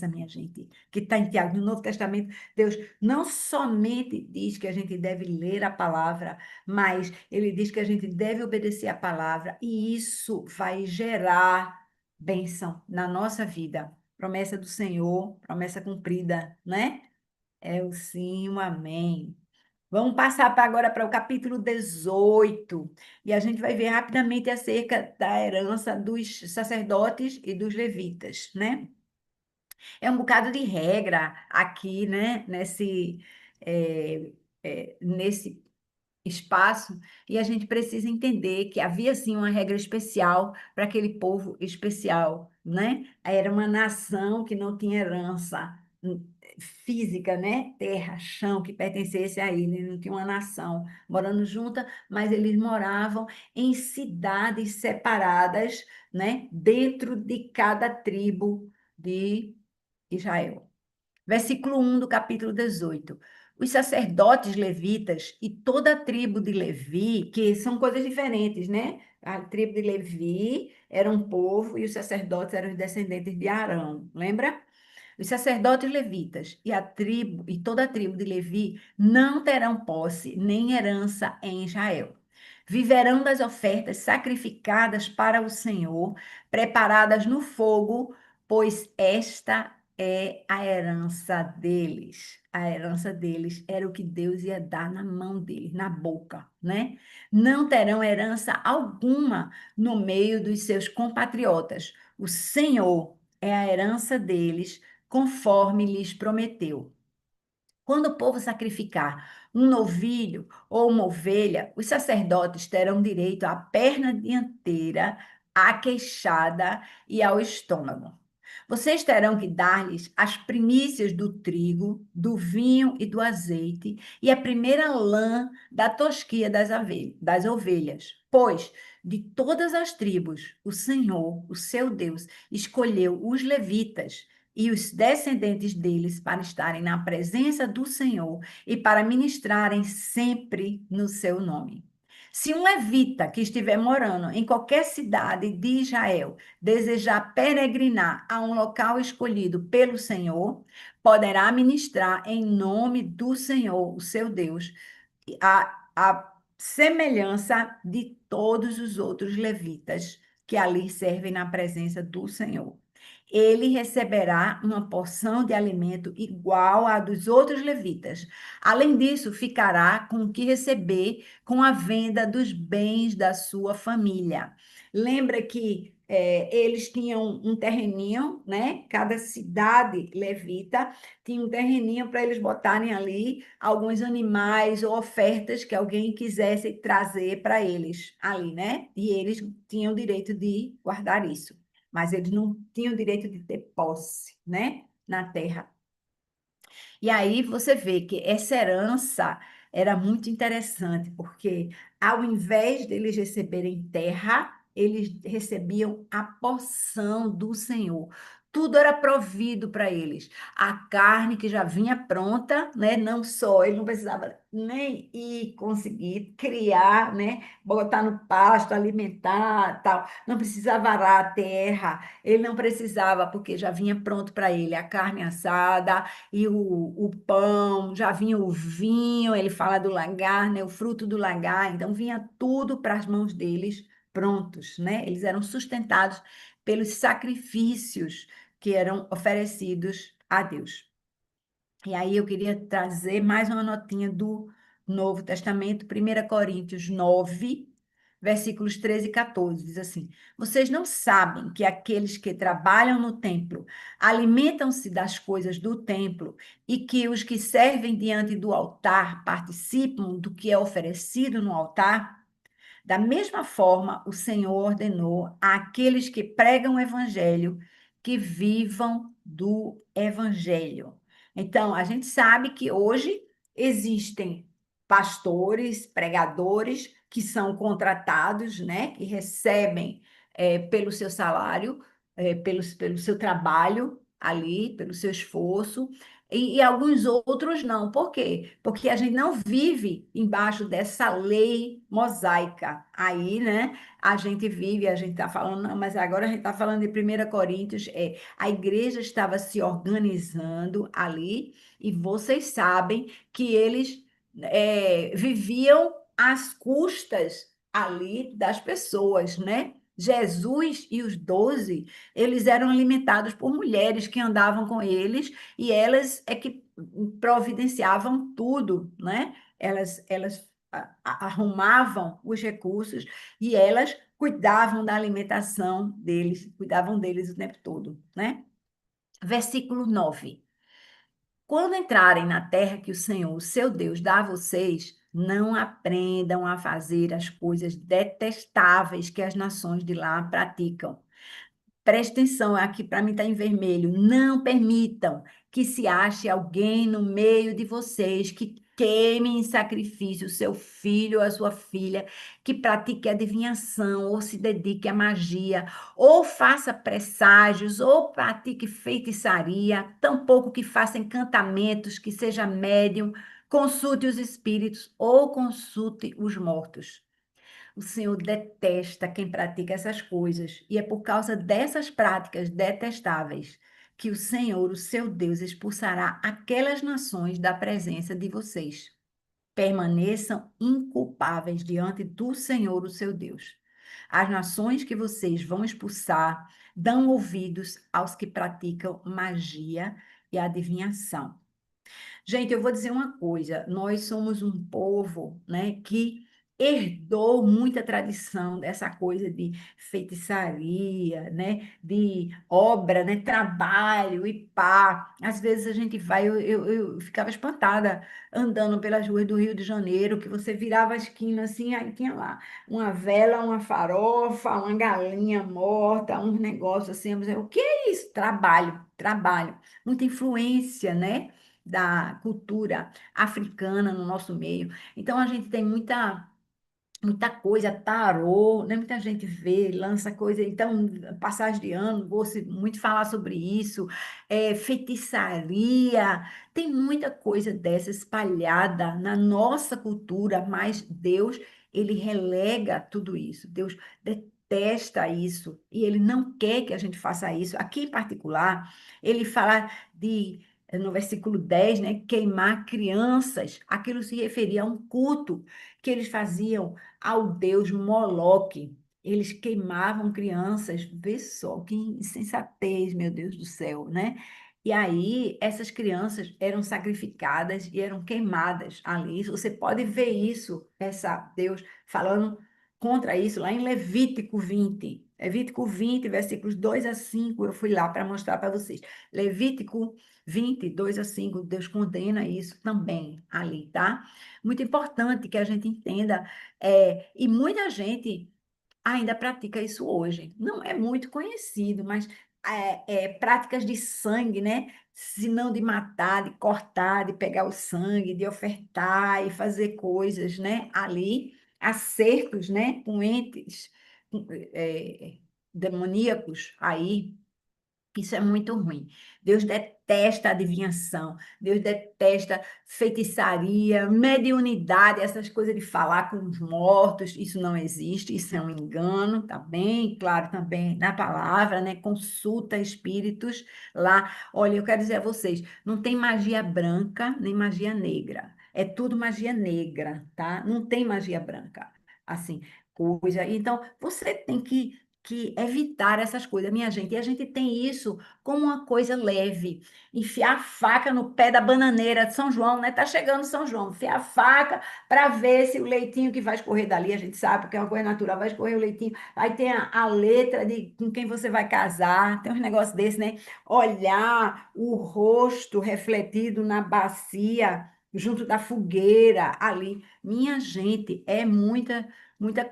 minha gente, que está em Tiago. No Novo Testamento, Deus não somente diz que a gente deve ler a palavra, mas ele diz que a gente deve obedecer a palavra, e isso vai gerar bênção na nossa vida. Promessa do Senhor, promessa cumprida, né? É o sim, o amém. Vamos passar agora para o capítulo 18 e a gente vai ver rapidamente acerca da herança dos sacerdotes e dos levitas, né? É um bocado de regra aqui, né? Nesse espaço, e a gente precisa entender que havia sim uma regra especial para aquele povo especial, né? Era uma nação que não tinha herança física, né? Terra, chão que pertencesse a ele, não tinha uma nação morando junta, mas eles moravam em cidades separadas, né? Dentro de cada tribo de Israel. Versículo 1 do capítulo 18. Os sacerdotes levitas e toda a tribo de Levi, que são coisas diferentes, né? A tribo de Levi era um povo e os sacerdotes eram os descendentes de Arão, lembra? Os sacerdotes levitas e a tribo e toda a tribo de Levi não terão posse nem herança em Israel. Viverão das ofertas sacrificadas para o Senhor, preparadas no fogo, pois esta é a herança deles. A herança deles era o que Deus ia dar na mão deles, na boca, né? Não terão herança alguma no meio dos seus compatriotas. O Senhor é a herança deles, conforme lhes prometeu. Quando o povo sacrificar um novilho ou uma ovelha, os sacerdotes terão direito à perna dianteira, à queixada e ao estômago. Vocês terão que dar-lhes as primícias do trigo, do vinho e do azeite, e a primeira lã da tosquia das ovelhas, pois de todas as tribos o Senhor, o seu Deus, escolheu os levitas e os descendentes deles para estarem na presença do Senhor e para ministrarem sempre no seu nome. Se um levita que estiver morando em qualquer cidade de Israel desejar peregrinar a um local escolhido pelo Senhor, poderá ministrar em nome do Senhor, o seu Deus, a semelhança de todos os outros levitas que ali servem na presença do Senhor. Ele receberá uma porção de alimento igual à dos outros levitas. Além disso, ficará com o que receber com a venda dos bens da sua família. Lembra que eles tinham um terreninho, né? Cada cidade levita tinha um terreninho para eles botarem ali alguns animais ou ofertas que alguém quisesse trazer para eles ali, né? E eles tinham o direito de guardar isso, mas eles não tinham o direito de ter posse, né? Na terra. E aí você vê que essa herança era muito interessante, porque ao invés deles receberem terra, eles recebiam a porção do Senhor. Tudo era provido para eles. A carne que já vinha pronta, né? Não só, ele não precisava nem ir conseguir criar, né? Botar no pasto, alimentar, tal. Não precisava arar a terra, ele não precisava, porque já vinha pronto para ele a carne assada e o pão, já vinha o vinho, ele fala do lagar, né, o fruto do lagar, então vinha tudo para as mãos deles prontos, né? Eles eram sustentados pelos sacrifícios que eram oferecidos a Deus. E aí eu queria trazer mais uma notinha do Novo Testamento, 1 Coríntios 9, versículos 13 e 14, diz assim: Vocês não sabem que aqueles que trabalham no templo alimentam-se das coisas do templo e que os que servem diante do altar participam do que é oferecido no altar? Da mesma forma, o Senhor ordenou àqueles que pregam o evangelho que vivam do evangelho. Então, a gente sabe que hoje existem pastores, pregadores que são contratados, né, que recebem pelo seu salário, pelo seu trabalho ali, pelo seu esforço, e alguns outros não. Por quê? Porque a gente não vive embaixo dessa lei mosaica. Aí, né, a gente vive, a gente está falando, não, mas agora a gente está falando de 1 Coríntios, a igreja estava se organizando ali, e vocês sabem que eles viviam às custas ali das pessoas, né? Jesus e os 12, eles eram alimentados por mulheres que andavam com eles e elas é que providenciavam tudo, né? Elas arrumavam os recursos e elas cuidavam da alimentação deles, cuidavam deles o tempo todo, né? Versículo 9. Quando entrarem na terra que o Senhor, seu Deus, dá a vocês, não aprendam a fazer as coisas detestáveis que as nações de lá praticam. Preste atenção, aqui para mim está em vermelho. Não permitam que se ache alguém no meio de vocês que queime em sacrifício o seu filho ou a sua filha, que pratique adivinhação, ou se dedique à magia, ou faça presságios, ou pratique feitiçaria, tampouco que faça encantamentos, que seja médium, consulte os espíritos ou consulte os mortos. O Senhor detesta quem pratica essas coisas, e é por causa dessas práticas detestáveis que o Senhor, o seu Deus, expulsará aquelas nações da presença de vocês. Permaneçam inculpáveis diante do Senhor, o seu Deus. As nações que vocês vão expulsar dão ouvidos aos que praticam magia e adivinhação. Gente, eu vou dizer uma coisa: nós somos um povo, né, que herdou muita tradição dessa coisa de feitiçaria, né, de obra, né, trabalho e pá. Às vezes a gente vai, eu ficava espantada andando pelas ruas do Rio de Janeiro, que você virava a esquina assim, aí tinha lá uma vela, uma farofa, uma galinha morta, um negócio assim. Eu dizia, o que é isso? Trabalho, trabalho. Muita influência, né, da cultura africana no nosso meio. Então a gente tem muita coisa, tarô, né? Muita gente vê, lança coisa, então passagem de ano, vou muito falar sobre isso, feitiçaria, tem muita coisa dessa espalhada na nossa cultura, mas Deus, ele relega tudo isso. Deus detesta isso e ele não quer que a gente faça isso. Aqui em particular, ele fala de no versículo 10, né, queimar crianças, aquilo se referia a um culto que eles faziam ao deus Moloque. Eles queimavam crianças, vê só que insensatez, meu Deus do céu, né? E aí, essas crianças eram sacrificadas e eram queimadas ali. Você pode ver isso, essa Deus falando contra isso lá em Levítico 20. Levítico 20, versículos 2 a 5, eu fui lá para mostrar para vocês. Levítico 20, 2 a 5, Deus condena isso também ali, tá? Muito importante que a gente entenda, e muita gente ainda pratica isso hoje. Não é muito conhecido, mas práticas de sangue, né? Se não de matar, de cortar, de pegar o sangue, de ofertar e fazer coisas, né? Ali, acertos, né? Com entes é, demoníacos aí. Isso é muito ruim. Deus detesta adivinhação, Deus detesta feitiçaria, mediunidade, essas coisas de falar com os mortos, isso não existe, isso é um engano, tá bem? Claro, também na palavra, né? Consulta espíritos lá. Olha, eu quero dizer a vocês, não tem magia branca nem magia negra. É tudo magia negra, tá? Não tem magia branca. Assim, coisa. Então, você tem que evitar essas coisas, minha gente. E a gente tem isso como uma coisa leve. Enfiar a faca no pé da bananeira de São João, né? Tá chegando São João. Enfiar a faca para ver se o leitinho que vai escorrer dali, a gente sabe, porque é uma coisa natural, vai escorrer o leitinho. Aí tem a letra de com quem você vai casar, tem uns negócios desses, né? Olhar o rosto refletido na bacia, junto da fogueira ali. Minha gente, é muita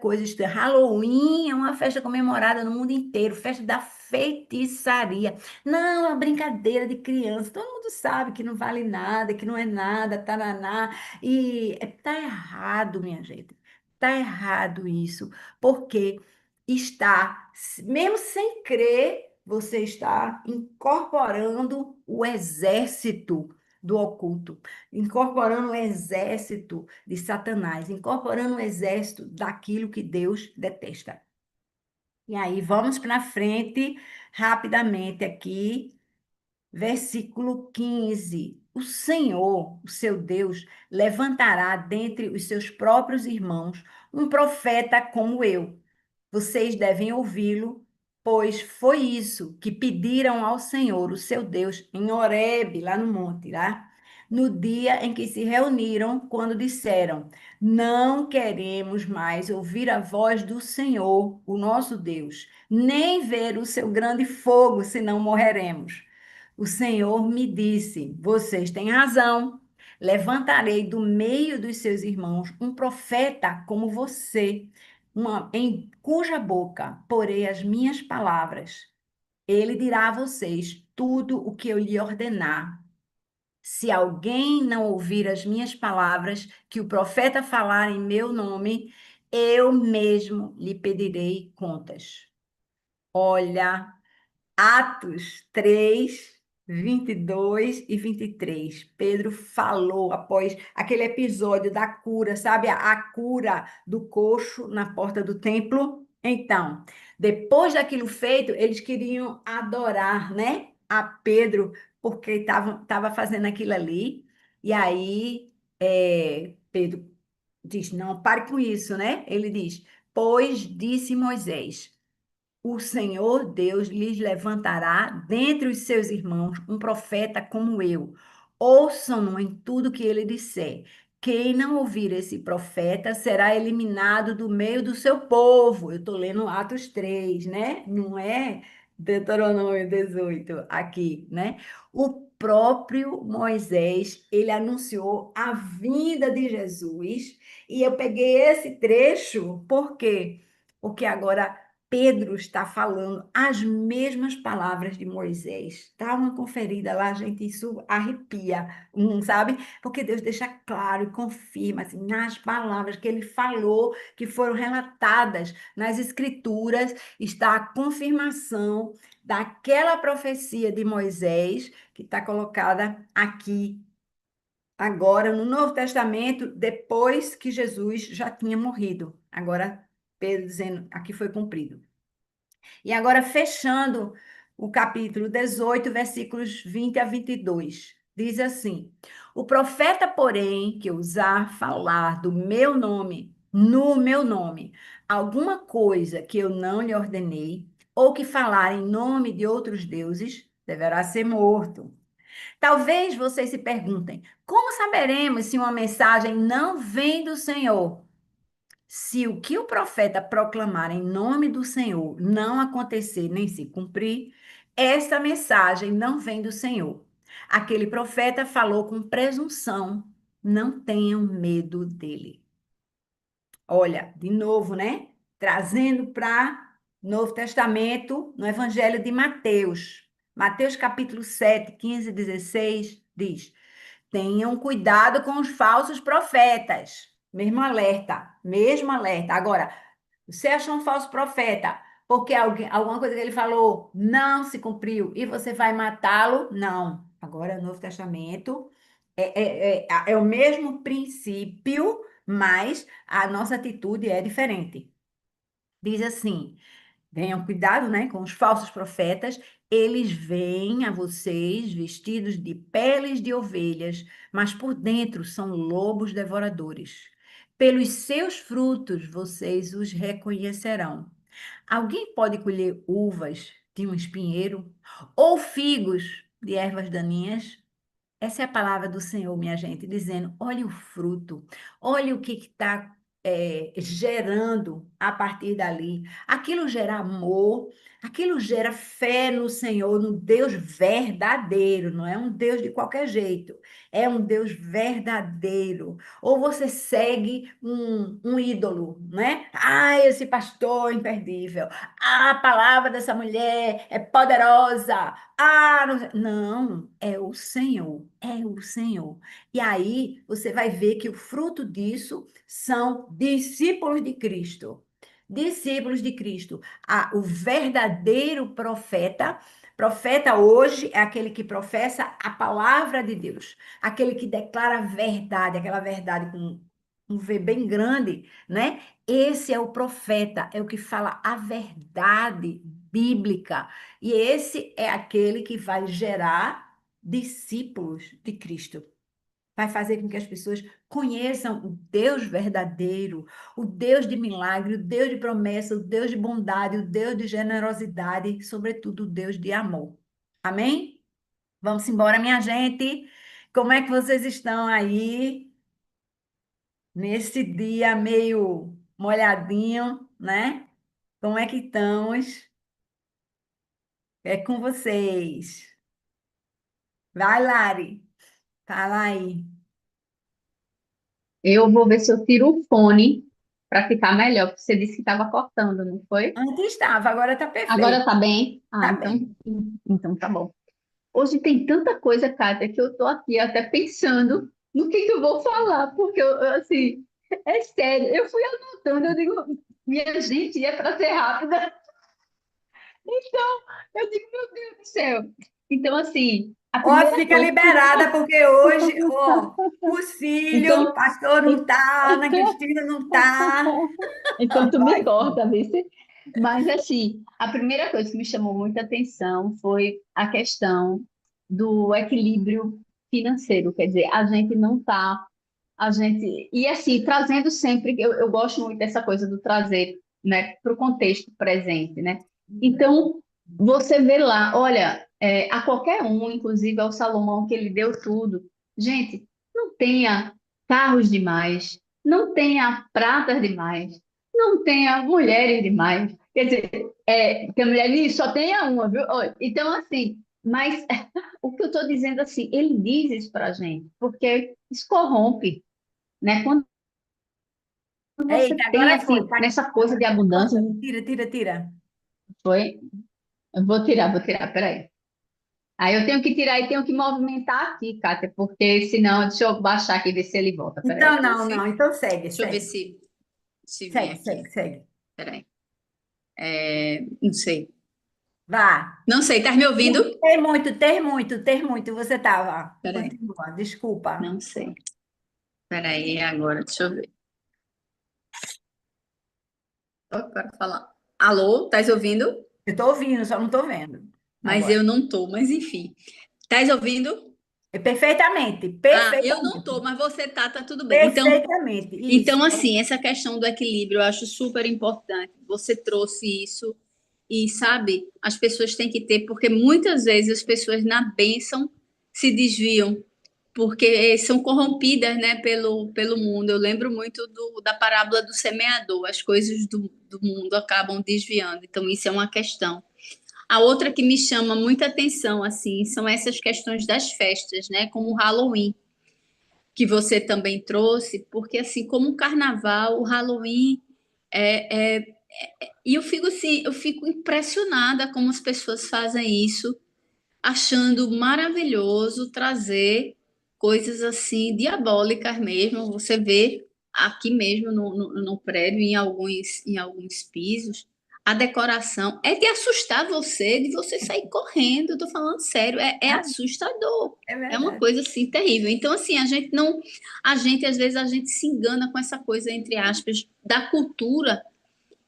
coisa estranha. Halloween é uma festa comemorada no mundo inteiro, festa da feitiçaria. Não, é uma brincadeira de criança. Todo mundo sabe que não vale nada, que não é nada, taraná. E tá errado, minha gente. Tá errado isso, porque está, mesmo sem crer, você está incorporando o exército do oculto, incorporando o exército de Satanás, incorporando o exército daquilo que Deus detesta. E aí, vamos para frente, rapidamente aqui, versículo 15. O Senhor, o seu Deus, levantará dentre os seus próprios irmãos um profeta como eu. Vocês devem ouvi-lo, pois foi isso que pediram ao Senhor, o seu Deus, em Horebe, lá no monte, lá, no dia em que se reuniram, quando disseram: Não queremos mais ouvir a voz do Senhor, o nosso Deus, nem ver o seu grande fogo, senão morreremos. O Senhor me disse: Vocês têm razão. Levantarei do meio dos seus irmãos um profeta como você, em cuja boca porei as minhas palavras. Ele dirá a vocês tudo o que eu lhe ordenar. Se alguém não ouvir as minhas palavras, que o profeta falar em meu nome, eu mesmo lhe pedirei contas. Olha, Atos 3, 22 e 23. Pedro falou após aquele episódio da cura, sabe? A cura do coxo na porta do templo. Então, depois daquilo feito, eles queriam adorar, né? A Pedro, porque estava fazendo aquilo ali. E aí, Pedro diz: Não, pare com isso, né? Ele diz: Pois disse Moisés. O Senhor Deus lhes levantará dentre os seus irmãos um profeta como eu. Ouçam-no em tudo que ele disser. Quem não ouvir esse profeta será eliminado do meio do seu povo. Eu estou lendo Atos 3, né? Não é Deuteronômio 18 aqui, né? O próprio Moisés, ele anunciou a vinda de Jesus. E eu peguei esse trecho, por quê? Porque agora Pedro está falando as mesmas palavras de Moisés. Dá uma conferida lá, gente, isso arrepia, sabe? Porque Deus deixa claro e confirma assim, nas palavras que ele falou, que foram relatadas nas Escrituras, está a confirmação daquela profecia de Moisés, que está colocada aqui agora no Novo Testamento, depois que Jesus já tinha morrido. Agora, Pedro dizendo, aqui foi cumprido. E agora, fechando o capítulo 18, versículos 20 a 22, diz assim: O profeta, porém, que ousar falar do meu nome, no meu nome, alguma coisa que eu não lhe ordenei, ou que falar em nome de outros deuses, deverá ser morto. Talvez vocês se perguntem: como saberemos se uma mensagem não vem do Senhor? Se o que o profeta proclamar em nome do Senhor não acontecer nem se cumprir, esta mensagem não vem do Senhor. Aquele profeta falou com presunção, não tenham medo dele. Olha, de novo, né? Trazendo para Novo Testamento, no Evangelho de Mateus. Mateus capítulo 7, 15 e 16 diz: Tenham cuidado com os falsos profetas. Mesmo alerta, mesmo alerta. Agora, você achou um falso profeta porque alguma coisa que ele falou não se cumpriu e você vai matá-lo? Não. Agora, no Novo Testamento é o mesmo princípio, mas a nossa atitude é diferente. Diz assim. Tenham cuidado, né, com os falsos profetas. Eles vêm a vocês vestidos de peles de ovelhas, mas por dentro são lobos devoradores. Pelos seus frutos vocês os reconhecerão. Alguém pode colher uvas de um espinheiro ou figos de ervas daninhas? Essa é a palavra do Senhor, minha gente, dizendo: olhe o fruto, olhe o que está gerando a partir dali. Aquilo gera amor, aquilo gera fé no Senhor, no Deus verdadeiro, não é um Deus de qualquer jeito, é um Deus verdadeiro. Ou você segue um ídolo, né? Ah, esse pastor é imperdível. Ah, a palavra dessa mulher é poderosa. Ah, não, é o Senhor, é o Senhor. E aí você vai ver que o fruto disso são discípulos de Cristo. Discípulos de Cristo. Ah, o verdadeiro profeta, profeta hoje é aquele que professa a palavra de Deus, aquele que declara a verdade, aquela verdade com um V bem grande, né? Esse é o profeta, é o que fala a verdade bíblica. E esse é aquele que vai gerar discípulos de Cristo. Vai fazer com que as pessoas conheçam o Deus verdadeiro, o Deus de milagre, o Deus de promessa, o Deus de bondade, o Deus de generosidade, sobretudo o Deus de amor. Amém? Vamos embora, minha gente. Como é que vocês estão aí nesse dia meio molhadinho, né? Como é que estamos? É com vocês. Vai, Lari. Fala aí. Eu vou ver se eu tiro o fone para ficar melhor, porque você disse que estava cortando, não foi? Antes estava, agora está Agora perfeito. tá bem? Ah, Tá então, bem. então tá bom. Hoje tem tanta coisa, Kátia, que eu tô aqui até pensando no que eu vou falar, porque assim, é sério, eu fui anotando, eu digo, minha gente, é para ser rápida. Então, eu digo, meu Deus do céu. Então, assim, a Ó, primeira fica coisa que liberada, porque hoje, ó, o cílio, então, pastor não tá, Ana Cristina não tá. então tu me Vai. corta, vice. Mas assim, a primeira coisa que me chamou muita atenção foi a questão do equilíbrio financeiro. Quer dizer, a gente não está, a gente e assim trazendo sempre, eu gosto muito dessa coisa do trazer, né, para o contexto presente, né? Então você vê lá, olha, a qualquer um, inclusive ao Salomão que ele deu tudo. Gente, não tenha carros demais, não tenha pratas demais, não tenha mulheres demais. Quer dizer, que a mulher diz, só tenha uma, viu? Olha, então, assim, mas o que eu estou dizendo assim, ele diz isso para a gente, porque isso corrompe, né? Quando você Eita, tem, agora foi. assim, Tá nessa coisa de abundância, cortando. Tira, tira, tira. foi, eu vou tirar, peraí. Aí eu tenho que tirar e tenho que movimentar aqui, Kátia, porque senão, deixa eu baixar aqui e ver se ele volta, peraí. Então, não, não. Então segue, Deixa eu ver segue. se vem Segue, segue, aqui. segue. Peraí. Não sei. Vá. Não sei, tá me ouvindo? Ter muito, ter muito, ter muito. Você tava. Peraí. Continua, desculpa. Não sei. Peraí, agora, deixa eu ver. Para falar. Alô, estás ouvindo? Eu tô ouvindo, só não tô vendo. Mas Agora. eu não tô, mas enfim. Estás ouvindo? Perfeitamente, Ah, eu não perfeitamente. tô, mas você tá tudo bem. Perfeitamente. Isso. Então assim, essa questão do equilíbrio eu acho super importante. Você trouxe isso e sabe, as pessoas têm que ter, porque muitas vezes as pessoas na bênção se desviam, porque são corrompidas, né, pelo mundo. Eu lembro muito da parábola do semeador, as coisas do mundo acabam desviando. Então, isso é uma questão. A outra que me chama muita atenção, assim, são essas questões das festas, né, como o Halloween, que você também trouxe, porque, assim, como o carnaval, o Halloween é, é E eu fico assim, eu fico impressionada como as pessoas fazem isso, achando maravilhoso trazer coisas assim diabólicas mesmo. Você vê aqui mesmo no prédio, em alguns pisos, a decoração é de assustar você, de você sair correndo. Eu tô falando sério, é Ah, assustador. é É uma verdade. coisa assim terrível. Então, assim, a gente não, a gente às vezes a gente se engana com essa coisa, entre aspas, da cultura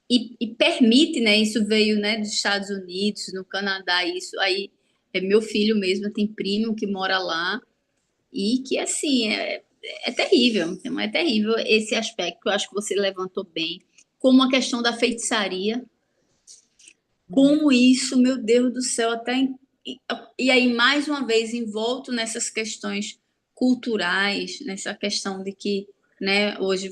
e permite, né? Isso veio, né, dos Estados Unidos, no Canadá, isso aí. Meu filho mesmo tem primo que mora lá e que, assim, é terrível. Então, é terrível esse aspecto que eu acho que você levantou bem, como a questão da feitiçaria, como isso, meu Deus do céu, e aí, mais uma vez, envolto nessas questões culturais, nessa questão de que, né, hoje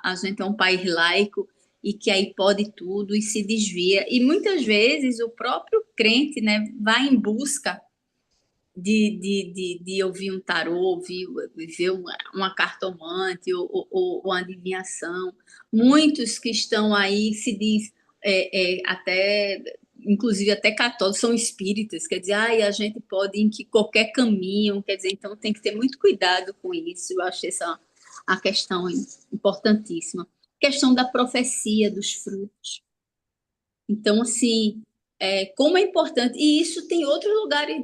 a gente é um país laico e que aí pode tudo e se desvia. E muitas vezes o próprio crente, né, vai em busca de ouvir um tarô, ver uma cartomante ou uma adivinhação. Muitos que estão aí se diz até, inclusive até católicos, são espíritas, quer dizer, ai, a gente pode ir em que qualquer caminho, quer dizer, então tem que ter muito cuidado com isso. Eu acho essa a questão importantíssima. Questão da profecia dos frutos. Então, assim, como é importante. E isso tem outros lugares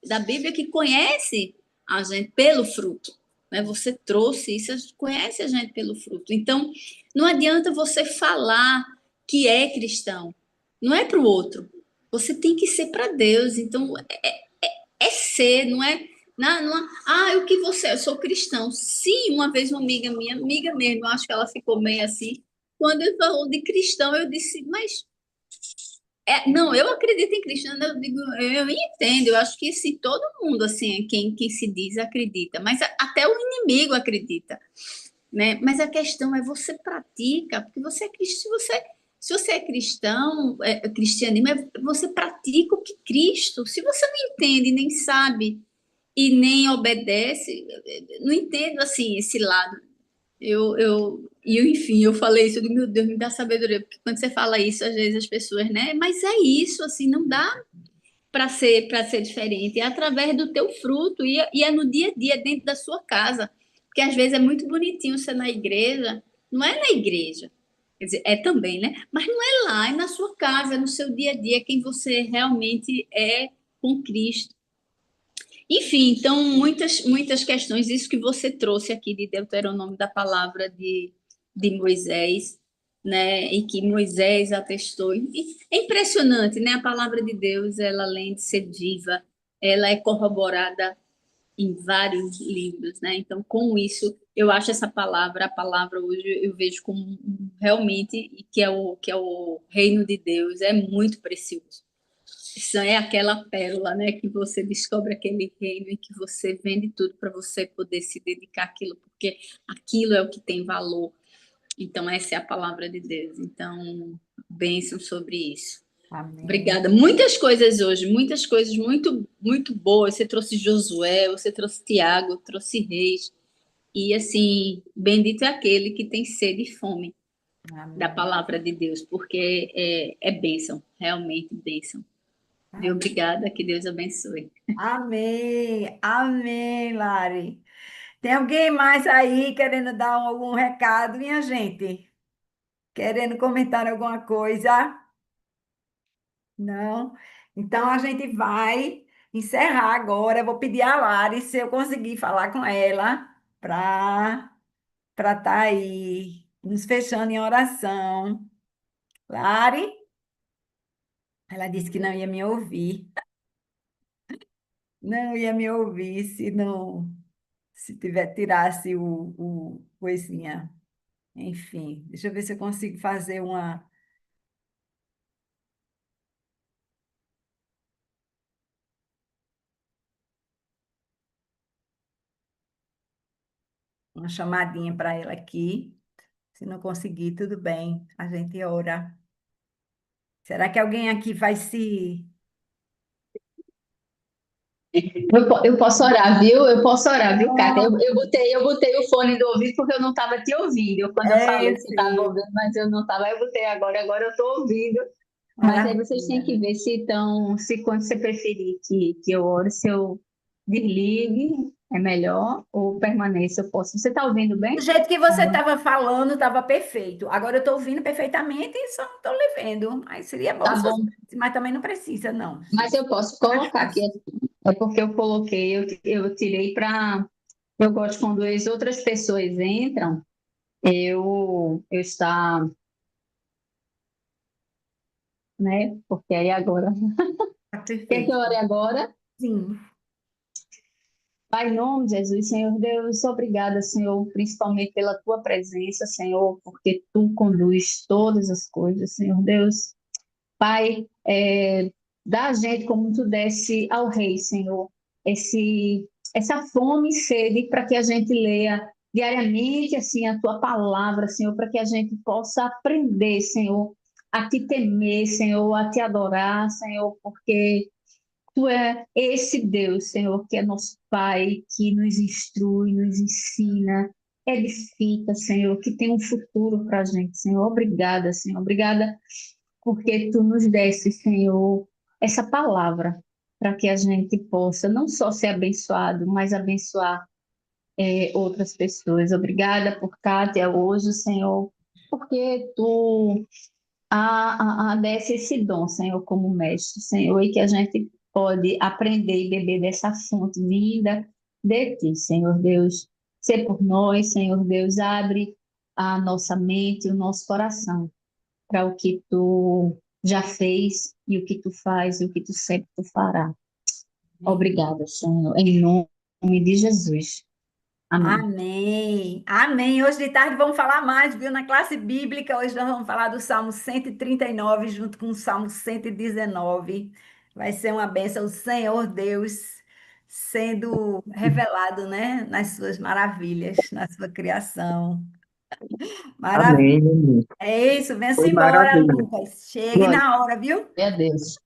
da Bíblia que conhece a gente pelo fruto. Né? Você trouxe isso, conhece a gente pelo fruto. Então, não adianta você falar que é cristão. Não é para o outro. Você tem que ser para Deus. Então, é ser, não é. O que você é? Eu sou cristão. Sim, uma vez uma amiga mesmo, acho que ela ficou meio assim. Quando ele falou de cristão, eu disse, mas não, eu acredito em Cristo, né? Eu digo, eu entendo, eu acho que se todo mundo, assim, quem se diz acredita, mas até o inimigo acredita, né? Mas a questão é você pratica, porque você é cristão, se você é cristão, cristianismo, você pratica o que Cristo, se você não entende, nem sabe e nem obedece, não entendo, assim, esse lado enfim, eu falei isso, eu digo, meu Deus, me dá sabedoria, porque quando você fala isso, às vezes as pessoas, né? Mas é isso, assim, não dá para ser diferente, é através do teu fruto e é no dia a dia, dentro da sua casa, porque às vezes é muito bonitinho ser na igreja, não é na igreja, quer dizer, é também, né? Mas não é lá, é na sua casa, é no seu dia a dia, quem você realmente é com Cristo. Enfim, então, muitas questões, isso que você trouxe aqui de Deuteronômio, da palavra de Moisés, né, e que Moisés atestou. E é impressionante, né? A palavra de Deus, ela além de ser viva, ela é corroborada em vários livros, né? Então, com isso, eu acho essa palavra, a palavra hoje eu vejo como realmente que é o reino de Deus, é muito precioso. Isso é aquela pérola, né, que você descobre aquele reino e que você vende tudo para você poder se dedicar àquilo, porque aquilo é o que tem valor. Então, essa é a palavra de Deus. Então, bênção sobre isso. Amém. Obrigada. Muitas coisas hoje, muitas coisas muito, muito boas. Você trouxe Josué, você trouxe Tiago, trouxe Reis. E, assim, bendito é aquele que tem sede e fome da Amém. palavra de Deus, porque é bênção, realmente bênção. Viu? Amém. Obrigada, que Deus abençoe. Amém. Amém, Lari. Tem alguém mais aí querendo dar algum recado, minha gente? Querendo comentar alguma coisa? Não? Então a gente vai encerrar agora. Eu vou pedir a Lari se eu conseguir falar com ela para estar aí nos fechando em oração. Lari, ela disse que não ia me ouvir. Não ia me ouvir se não, se tiver, tirasse o coisinha. Enfim, deixa eu ver se eu consigo fazer uma chamadinha para ela aqui. Se não conseguir, tudo bem, a gente ora. Será que alguém aqui vai se Eu posso orar, viu? Eu posso orar, viu, Cátia? Eu botei o fone do ouvido porque eu não estava te ouvindo. Quando eu É, falei eu que você estava sei. ouvindo, mas eu não estava, eu botei agora eu estou ouvindo. Mas aí vocês têm Maravilha. que ver se quando você preferir que eu ore, se eu desligue, é melhor, ou permaneça, eu posso. Você está ouvindo Do bem? jeito que você estava falando, estava perfeito. Agora eu estou ouvindo perfeitamente e só não estou lhe vendo. Mas seria bom Tá se fosse, bom, mas também não precisa, não. Se mas eu posso fica mais colocar aqui. fácil. É porque eu coloquei, eu tirei para. Eu gosto quando as outras pessoas entram, eu estar, né? Porque aí agora. Tá Quer que eu perfeito. ore agora? Sim. Pai, em nome de Jesus, Senhor Deus, obrigada, Senhor, principalmente pela tua presença, Senhor, porque tu conduz todas as coisas, Senhor Deus. Pai, dá a gente como tu desse ao Rei, Senhor, essa fome e sede para que a gente leia diariamente assim a tua palavra, Senhor, para que a gente possa aprender, Senhor, a te temer, Senhor, a te adorar, Senhor, porque tu é esse Deus, Senhor, que é nosso Pai, que nos instrui, nos ensina, edifica, Senhor, que tem um futuro para a gente, Senhor. Obrigada, Senhor. Obrigada porque tu nos deste, Senhor, essa palavra para que a gente possa não só ser abençoado, mas abençoar outras pessoas. Obrigada por Kátia hoje, Senhor, porque tu desse esse dom, Senhor, como mestre, Senhor, e que a gente pode aprender e beber dessa fonte vinda de ti, Senhor Deus. Ser por nós, Senhor Deus, abre a nossa mente, o nosso coração para o que tu já fez e o que tu faz e o que tu sempre tu fará. Obrigada, Senhor, em nome de Jesus. Amém. Amém. Amém. Hoje de tarde vamos falar mais, viu? Na classe bíblica, hoje nós vamos falar do Salmo 139 junto com o Salmo 119. Vai ser uma bênção, o Senhor Deus sendo revelado, né? Nas suas maravilhas, na sua criação. Maravilha. Amém. É isso, venha-se Foi embora, maravilha. Lucas. Chegue Glória na hora, viu? a Deus.